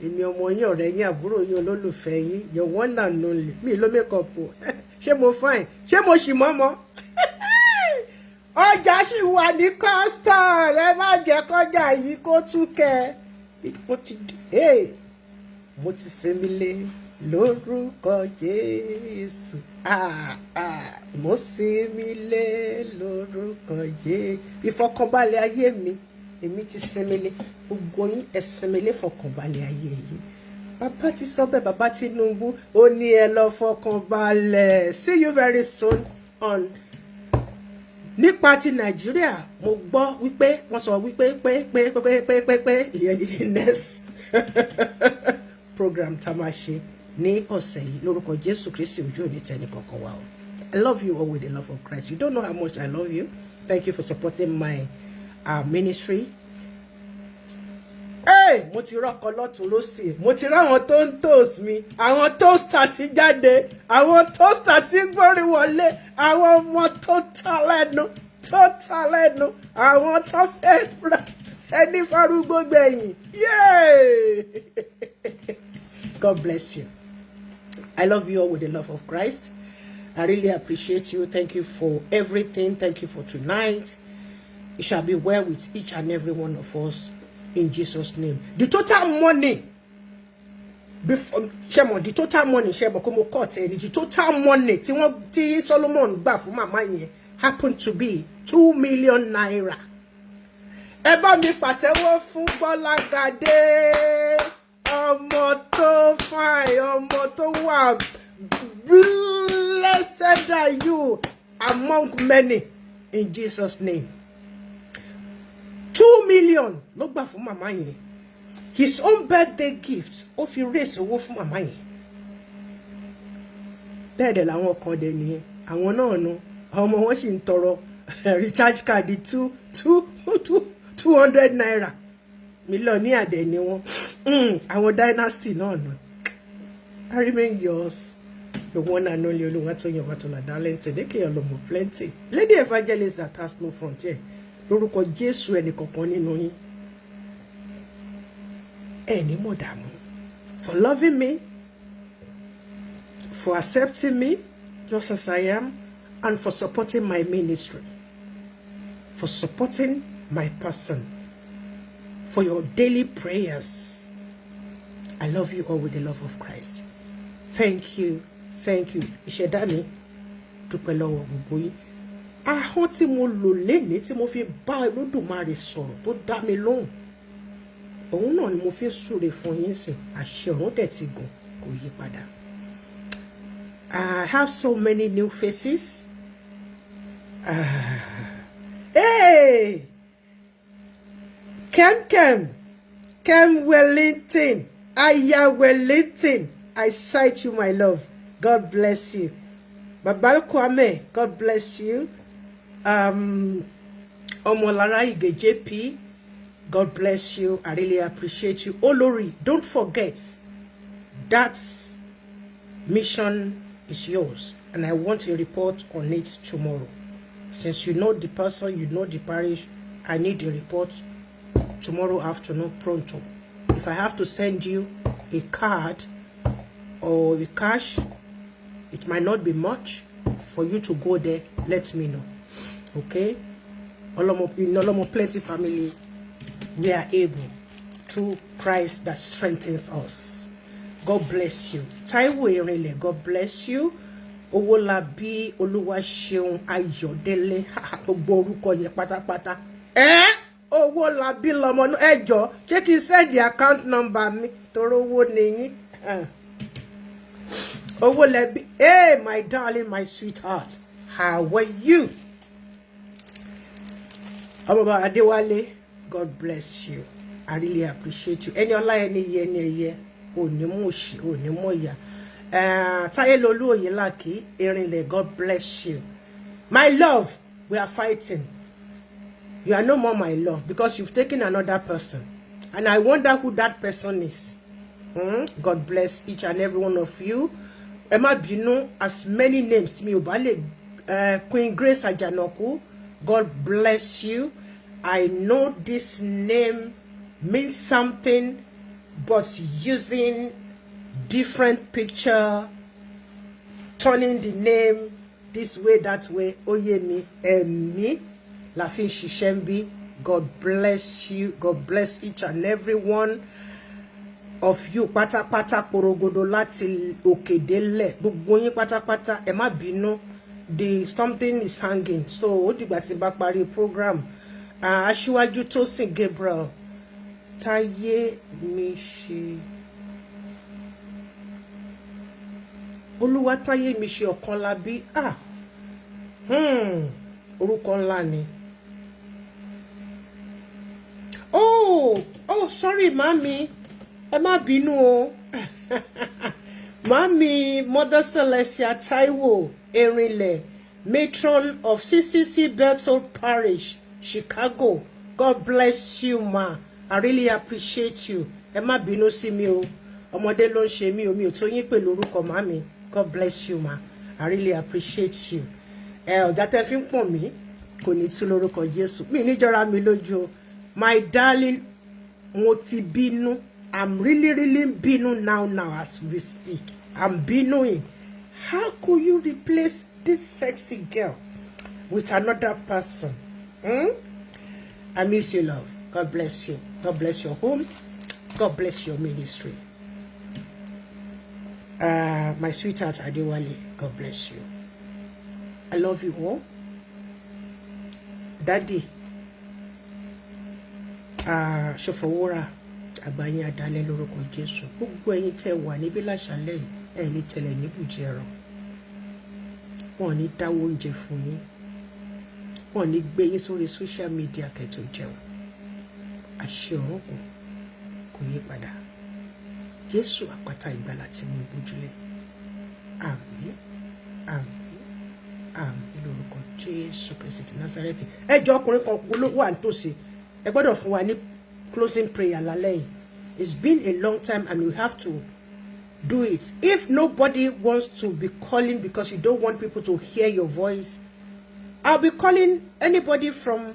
Èmi ọmọ yín, ọ̀rẹ́ yín, àbúrò yín, olólùfẹ́ yín, your one and only. Mi lo makeup o. Ṣé mo fine? Ṣé mo ṣì mọ́mọ́? Ọjà ṣì wà ní custard. Ẹ má jẹ́ kọjá yìí kó túkẹ́. Mo ti sinmi lé lórúkọ Jésù. Mo sinmi lé lórúkọ Jésù. Ìfọkànbalẹ̀ ayé mi, èmi ti sinmi lé. Gbogbo yín ẹ sinmi lé fọkànbalẹ̀ ayé yìí. Bàbá ti sọ bẹ́ẹ̀, bàbá Tinubu, ó ní ẹ lọ fọkànbalẹ̀. See you very soon on nípa ti Nàìjíríà. Mo gbọ́ wípé wọ́n sọ wípé pé ìyẹn ní next program tá máa ṣe ní ọ̀sẹ̀ yìí lórúkọ Jésù Kristi, ojú òní tẹni kankan wa o. I love you all with the love of Christ. You don't know how much I love you. Thank you for supporting my ministry. Mo ti rọ́kọ lọ́tún lósì, mo ti ráwọn tó ń toast mi, àwọn toaster ti jáde, àwọn toaster ti gbórí wọlé, àwọn ọmọ tó ta lẹ́nu, àwọn tó fẹ́ ẹni farúgbó gbẹ̀yìn. Yay! God bless you. I love you all with the love of Christ. I really appreciate you. Thank you for everything. Thank you for tonight. It shall be well with each and every one of us. In Jesus' name. The total money before Shemo, the total money Shemo komo court the total money tí Solomon gbà fún màmá yẹn happened to be 2 million naira. Ẹ bá mi pàtẹ́wọ́ fún Gbọ́lágadé, ọmọ tó fine, ọmọ tó wà. Blessed are you among many in Jesus' name. 2 million ló gbà fún màmá yẹn. His own birthday gift ó fi raise owó fún màmá yẹn. Bẹ́ẹ̀ dẹ̀ làwọn kan dẹ̀ nìyẹn. Àwọn náà nu àwọn ọmọ wọn sì ń tọrọ recharge card 200 naira. Millionaire dẹ̀ ni wọ́n. Àwọn dynasty náà nù. I remain yours, the one and only Olúwatóyìn Ọbátọ́lá darling Tẹ̀dékè Ọlọ́mọ plenty. Lady evangelist that has no frontier. Lórúkọ Jésù ẹnì kankan nínú yín. Ẹni mọ̀ dààmú. For loving me, for accepting me just as I am, and for supporting my ministry, for supporting my person. for your daily prayers. I love you all with the love of Christ. Thank you. Thank you. Ìṣẹ̀dá mi dúpẹ́ lọ́wọ́ gbogbo yín. Ahọ́n tí mo lò lénìí tí mo fi bá Olódùmarè sọ̀rọ̀ tó dá mi lóhùn. Òun náà ni mo fi súre fún yín sìn. Àṣẹ ọ̀run dẹ̀ ti gùn kò yí padà. I have so many new faces. Hey! Kem Wellington. Aya Wellington. I cite you, my love. God bless you. Baba Kwame, God bless you. Omolara Ige JP, God bless you. I really appreciate you. Olori, don't forget that mission is yours, and I want a report on it tomorrow. Since you know the person, you know the parish, I need a report tomorrow afternoon pronto. If I have to send you a card or a cash, it might not be much for you to go there. Let me know. Okay? In Olomo Plenty family, we are able through Christ that strengthens us. God bless you. Taiwo Erinle, God bless you. Owolabi Oluwaseun Ayodele, gbogbo orúkọ yẹn pátápátá. Owolabi lọmọ nu ẹjọ, ṣé kí n send the account number mi toro owó nìyí. Owolabi, hey my darling, my sweetheart, how are you? Ọmọọba Adéwálé, God bless you. I really appreciate you. Eniola eniye onimushi onimoya. Tayelolu Oyelaki Erinle, God bless you. My love, we are fighting. You are no more my love because you've taken another person. And I wonder who that person is. God bless each and every one of you. Emma Bino, as many names, Queen Grace Ajanoku, God bless you. I know this name means something, but using different picture, turning the name this way, that way. Oyemi, me, Lafin Shishembi. God bless you. God bless each and every one of you. Pata pata porogodo lati okedele. Gbogbo yin pata pata. Ẹ má bínú. The something is hanging. So ó dìgbà tí bá parí program. Aṣíwájú Tósìn Gabriel. Táyé mi ṣe. Olúwa táyé mi ṣe Ọ̀kànlábí. Orúkọ ńlá ni. Oh, sorry, Mommy. Ẹ má bínú o. Mommy, Mother Celestia Taiwo Erinle, matron of CCC Bethel Parish, Chicago. God bless you, ma. I really appreciate you. Ẹ má bínú sí mi o. Ọmọdé ló ń ṣe mí o, mi ò tó yín pẹ̀lú orúkọ mami. God bless you, ma. I really appreciate you. Ọ̀gá tẹ́ fi ń pọ̀n mí, kò ní tú lórúkọ Jésù. Mi ní jọra mi lójú o. My darling, mo ti bínú. I'm really bínú now as we speak. I'm bínúing. How could you replace this sexy girl with another person? I miss you, love. God bless you. God bless your home. God bless your ministry. My sweetheart Adewale, God bless you. I love you all. Daddy, Shofowora, Àgbáyé Adalẹ́ lórúkọ Jésù. Gbogbo ẹ̀yin tẹ́ wà níbí láṣálẹ́ yìí, ẹni tẹ́lẹ̀ níbùjẹ ẹ̀rọ. Wọ́n ní dáwọ́ oúnjẹ fún yín. Wọ́n ní gbé yín sórí social media kẹ́tò jẹun. Àṣẹ ọ̀run kò yí padà. Jésù àpáta ìgbàlà tí mo gbójúlé. Àmín, àmín, àmín lórúkọ Jésù Kristi ti Násárẹ́tì. Ẹjọ́ ọkùnrin kan wà nítòsí. Ẹ gbọ́dọ̀ fún wa ní closing prayer lálẹ́ yìí. It's been a long time and we have to do it. If nobody wants to be calling because you don't want people to hear your voice, I'll be calling anybody from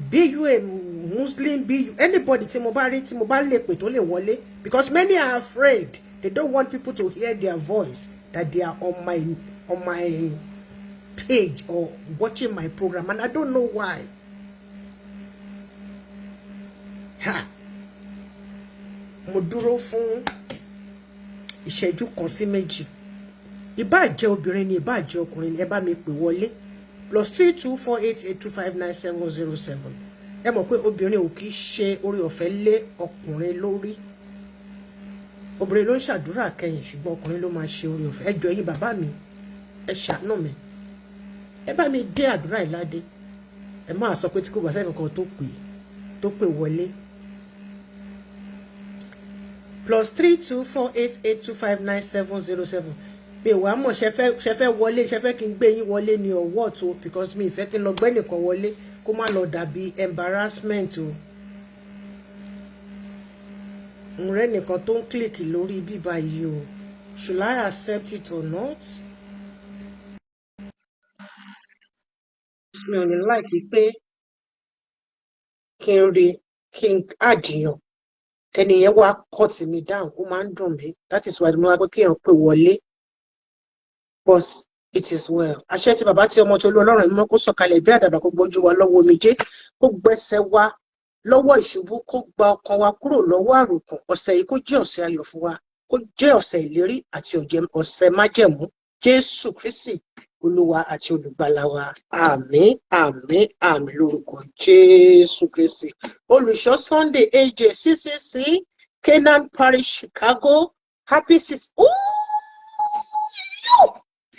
BU, a Muslim, BU, anybody tí mo bá lè pè tó lè wọlé, because many are afraid. They don't want people to hear their voice, that they are on my page or watching my program, and I don't know why. ha mo dúró fún ìṣẹ́jú kan sí méjì. Ìbá jẹ́ obìnrin ni ìbá jẹ́ ọkùnrin ni ẹ bá mi pè wọlé +32488259707. ẹ mọ̀ pé obìnrin ò kì í ṣe orí ọ̀fẹ́ lé ọkùnrin lórí. Obìnrin ló ń ṣàdúrà kẹ́yìn ṣùgbọ́n ọkùnrin ló máa ṣe orí ọ̀fẹ́. ẹ jọ̀ọ́ ẹ̀yin bàbá mi ẹ ṣàánú mi, ẹ bá mi dé àdúrà ìládé. ẹ máa sọ pé tí kò bá sẹ́nìkan tó pè wọlé. +32488259707. mi wàá mọ̀ ṣe fẹ́ wọlé, ṣe fẹ́ kí n gbé yín wọlé ní ọwọ́ tó, because mi ìfẹ́ kí n lọ gbé nìkan wọlé kó má lọ dàbí embarrassment o. Nrẹ́ nìkan tó ń click lórí bíbá yìí o. Should I accept it or not? Mi ò ní láìkí pé kí n rí kí n àdìyàn kẹ́ni yẹn wá cut me down, ó máa ń dùn mí. That is why mo wá pé kí èèyàn pè wọlé. But it is well. Àṣẹ tí bàbá tí ọmọ tí olú ọlọ́run mímọ́ kó sọ̀kalẹ̀ bí àdàbà, kó gbójú wa lọ́wọ́ omijé, kó gbẹ́sẹ̀ wa lọ́wọ́ ìṣubú, kó gba ọkàn wa kúrò lọ́wọ́ àròkàn. Ọ̀sẹ̀ yìí kó jẹ́ ọ̀sẹ̀ ayọ̀ fún wa, kó jẹ́ ọ̀sẹ̀ ìlérí àti ọ̀sẹ̀ májẹ̀mú. Jésù Kristi Olúwa àti olùgbàlà wa. Àmín, àmín, àmín lórúkọ Jésù Kristi. Olùṣọ́ Sunday AJ CCC Canaan Parish Chicago. Happy 6.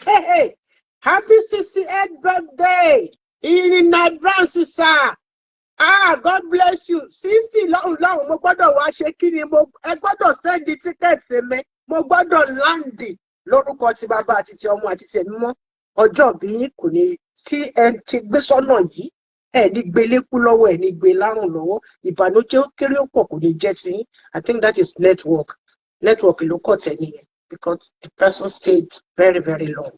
Hey, happy 68th birthday in advance, sir. God bless you. 60 long, mo gbọ́dọ̀ wá ṣe kí ni ẹ gbọ́dọ̀ send the ticket mi. Mo gbọ́dọ̀ land lórúkọ ti bàbá àti ti ọmọ àti ti ẹ̀mí mọ́. Ọjọ́ bí yín kò ní tí ẹ ti gbé sọ́nà yìí. Ẹ ní gbé lékú lọ́wọ́, ẹ ní gbé lárùn lọ́wọ́. Ìbànújẹ́ ó kéré ó pọ̀ kò ní jẹ́ ti yín. I think that is network. Network ló kọ̀ tẹ̀ nìyẹn, because the person stayed very, very long.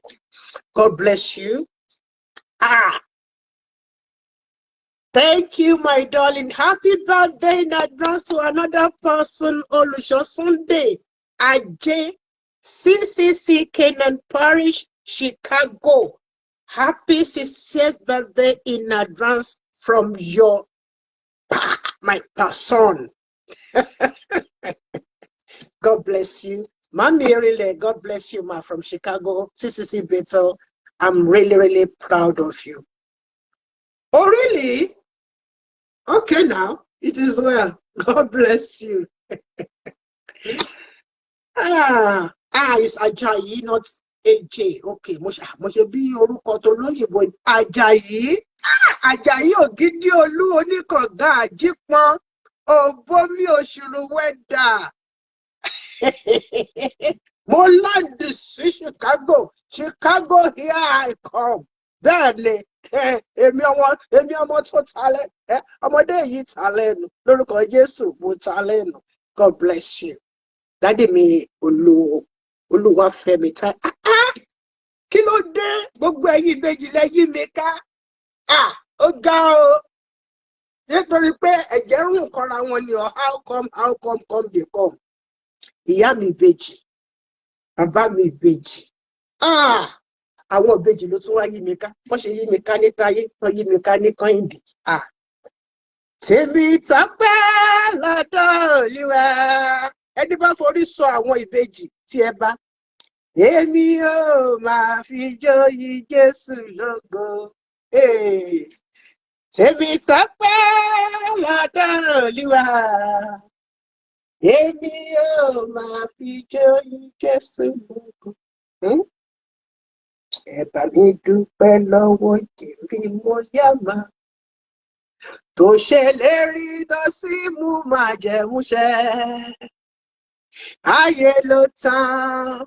God bless you. Thank you, my darling. Happy birthday in advance to another person, Olusho Sunday, Ajay, CCC Canaan Parish, Chicago. Happy 60th birthday in advance from my person. God bless you. Mami Erile, God bless you, ma, from Chicago, CCC Bethel. I'm really, really proud of you. Oh, really? Okay, now it is well. God bless you. It's Ajayi, not AJ. Okay, mo ṣe bí orúkọ tó lóyìnbó Ajayi. Ajayi Ògìdì Olú oníkànga àjípọn òbómi òṣùrù wẹ́dà. Mo land sí Chicago. Chicago, here I come. Bẹ́ẹ̀ni, èmi ọmọ tó talẹ̀, ọmọdé yìí talẹ̀ nù. Lórúkọ Jésù, mo talẹ̀ nù. God bless you. Dádì mi Olúwafẹ́mi ta. Kí ló dé? Gbogbo ẹ̀yin ìbejì lẹ́yìn mi ká. Ó ga o. Nítorí pé ẹ̀jẹ̀ rùn kọ́ra wọn ni ọ. How come they come? Ìyá mi ìbejì, bàbá mi ìbejì. Àwọn ìbejì ló tún wá yí mi ká. Wọ́n ṣe yí mi ká ní Táyé, wọ́n yí mi ká ní Kẹ́hìndé. Tèmi tọ́pẹ́ lọ́dọ̀ Olúwa. Ẹni bá forí sọ àwọn ìbejì tí ẹ bá. Èmi ò máa fi jó yí Jésù lógo. Tèmi tọ́pẹ́ lọ́dọ̀ Olúwa. Èmi ò máa fi jó yí Jésù lógo. Ẹ bá mi dúpẹ́ lọ́wọ́ Jèrí mo yá máa. Tó ṣèlérí tó sì mú májẹ̀múṣẹ. Ayé ló tán,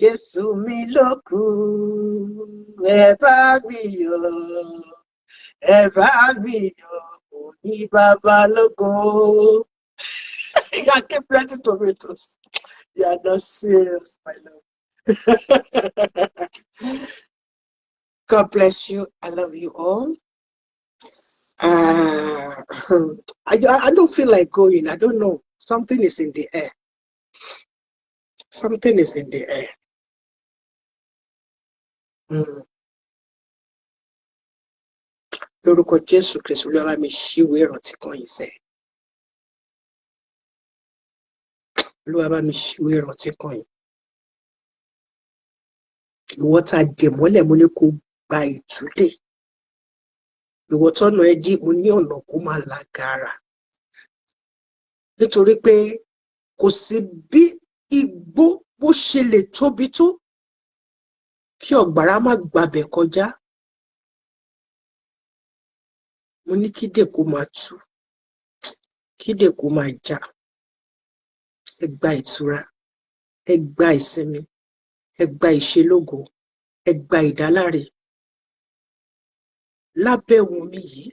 Jésù mi ló kù. Ẹ bá mi yọ̀, ẹ bá mi yọ̀, òní bàbá lógo. You can keep plenty tomatoes. You are not serious, my love. God bless you. I love you all. I don't feel like going. I don't know. Something is in the air. Something is in the air. Lórúkọ Jésù Kristi Olúwa mi ṣíwèé ìrántí kan yìí sẹ́. Olúwa bá mi ṣíwé ìrántí kan yìí. Ìwọ tá dè mọ́lẹ̀ mo ní kó gba ìtúdè. Ìwọ tọ́nà ẹ dí mo ní ọ̀nà kó máa là gàrà. Nítorí pé kò sí bí igbó bó ṣe lè tóbi tó kí ọ̀gbàrá má gbabẹ̀ kọjá. Mo ní kídè kó máa tú, kídè kó máa já. Ẹ gba ìtura, ẹ gba ìsinmi, ẹ gba ìṣelógo, ẹ gba ìdáláre. Lábẹ́ ohùn mi yìí,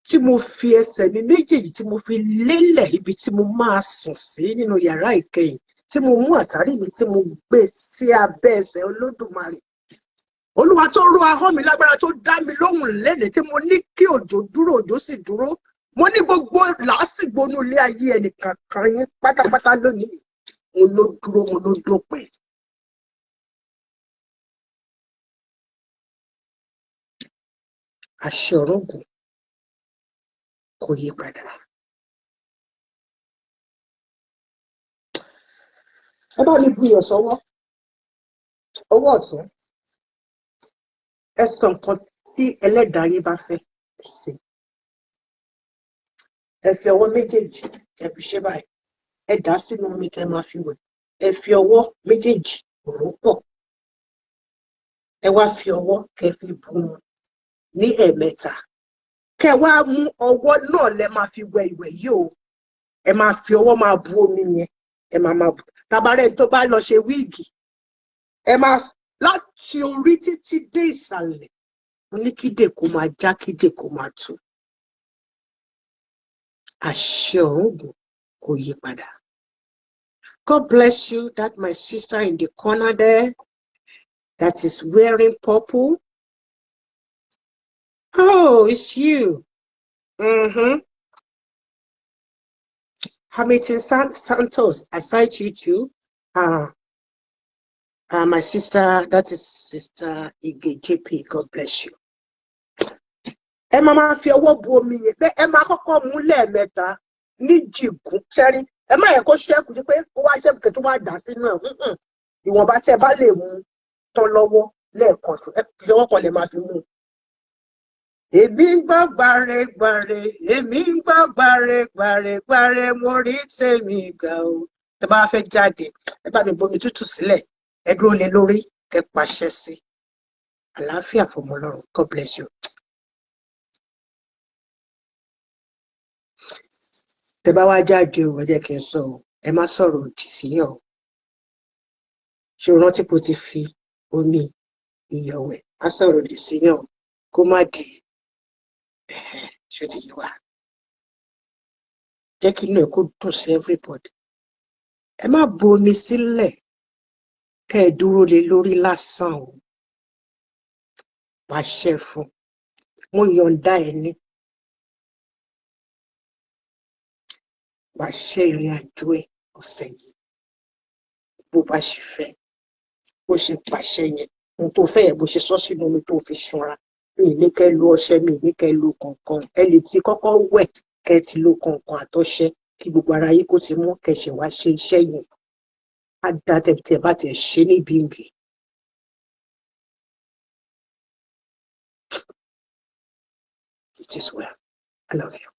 tí mo fi ẹsẹ̀ mi méjèèjì tí mo fi lélẹ̀ ibi tí mo máa sùn sí nínú yàrá ìkẹyìn, tí mo mú àtàrí mi tí mo gbé sí abẹ́ ẹsẹ̀ Olódùmarè. Olúwa tó ró ahọ́n mi lágbára tó dá mi lóhùn lẹ́nìí tí mo ní kí òjò dúró, òjò sì dúró. Mo ní gbogbo làásìgbò inú ilé ayé ẹnìkankan yín pátápátá lónìí. Mo ló dúró, mo ló dópin. Àṣẹ ọ̀run gùn kò yí padà. Ẹ bá mi bu iyọ̀ sọ́wọ́, ọwọ́ ọ̀tún. Ẹ sọ nǹkan tí ẹlẹ́dàá yín bá fẹ́ sí. Ẹ fi ọwọ́ méjèèjì ẹ fi ṣe báyìí. Ẹ dà á sínú omi tẹ́ máa fi wẹ̀. Ẹ fi ọwọ́ méjèèjì rò pọ̀. Ẹ wá fi ọwọ́ kẹ́ fi bu wọn ní ẹ̀ẹ̀mẹ́ta. Kẹ́ wá mú ọwọ́ náà lẹ máa fi wẹ ìwẹ̀ yìí o. Ẹ máa fi ọwọ́ máa bu omi yẹn. Ẹ máa bu. Tabarẹ́ tó bá lọ ṣe wíìgì. Ẹ máa láti orí títí dé ìsàlẹ̀. Mo ní kídè kó máa já, kídè kó máa tú. Àṣẹ ọ̀run gùn kò yí padà. God bless you, that my sister in the corner there that is wearing purple. Oh, it's you. Hamilton Santos, I cite you too. My sister, that is Sister Ige JP. God bless you. Ẹ máa fi ọwọ́ bu omi yẹn. Ẹ máa kọ́kọ́ mú lẹ́ẹ̀mẹ́ta ní jìgún kẹrin. Ẹ má yẹ kó ṣẹ́kù ní pé ó wá ṣẹ́kù kí tó wá dà sínú ẹ̀. Ìwọ̀nba tẹ́ bá lè mú tán lọ́wọ́ lẹ́ẹ̀kan ṣù. Ẹ fi ọwọ́ kan lè máa fi mú. Èmi ń gbọ́ gbàrẹ́gbàrẹ́, èmi ń gbọ́ gbàrẹ́gbàrẹ́, mo rí tèmi gbà o. Tẹ́ bá fẹ́ jáde, ẹ bá mi bomi tútù sílẹ̀, ẹ dúró lé lórí, kẹ́ pàṣẹ sí. Àlàáfíà fọmọ Ọlọ́run. God bless you. Tẹ́ bá wá jáde o, ẹ jẹ́ kí n sọ o, ẹ má sọ̀rọ̀ òdì síyàn o. Ṣé o rántí pé o ti fi omi iyọ̀ wẹ̀? Má sọ̀rọ̀ òdì síyàn o, kó má di ṣé ti yí wa. Jẹ́ kí inú ẹ̀ kó dùn sí everybody. Ẹ má bu omi sílẹ̀ kẹ́ ẹ dúró lé lórí lásán o. Pàṣẹ fún. Mo yọ̀ǹda ẹ ní. Pàṣẹ ìrìn àjò ẹ ọ̀sẹ̀ yìí. Bó bá ṣe fẹ́. Bó ṣe pàṣẹ yẹn. Ohun tó fẹ́ yẹn bó ṣe sọ sínú omi tó fi ṣanra. Mi ní kẹ́ lo ọṣẹ, mi ní kẹ́ lo kànkàn. Ẹ lè ti kọ́kọ́ wẹ̀ kẹ́ ti lo kànkàn àtọṣẹ kí gbogbo ara yín kó ti mú kẹ̀ṣẹ̀ wá ṣe iṣẹ́ yẹn. Á dá tẹ̀tẹ̀ bá tẹ̀ ṣe ní bímbì. It is well. I love you.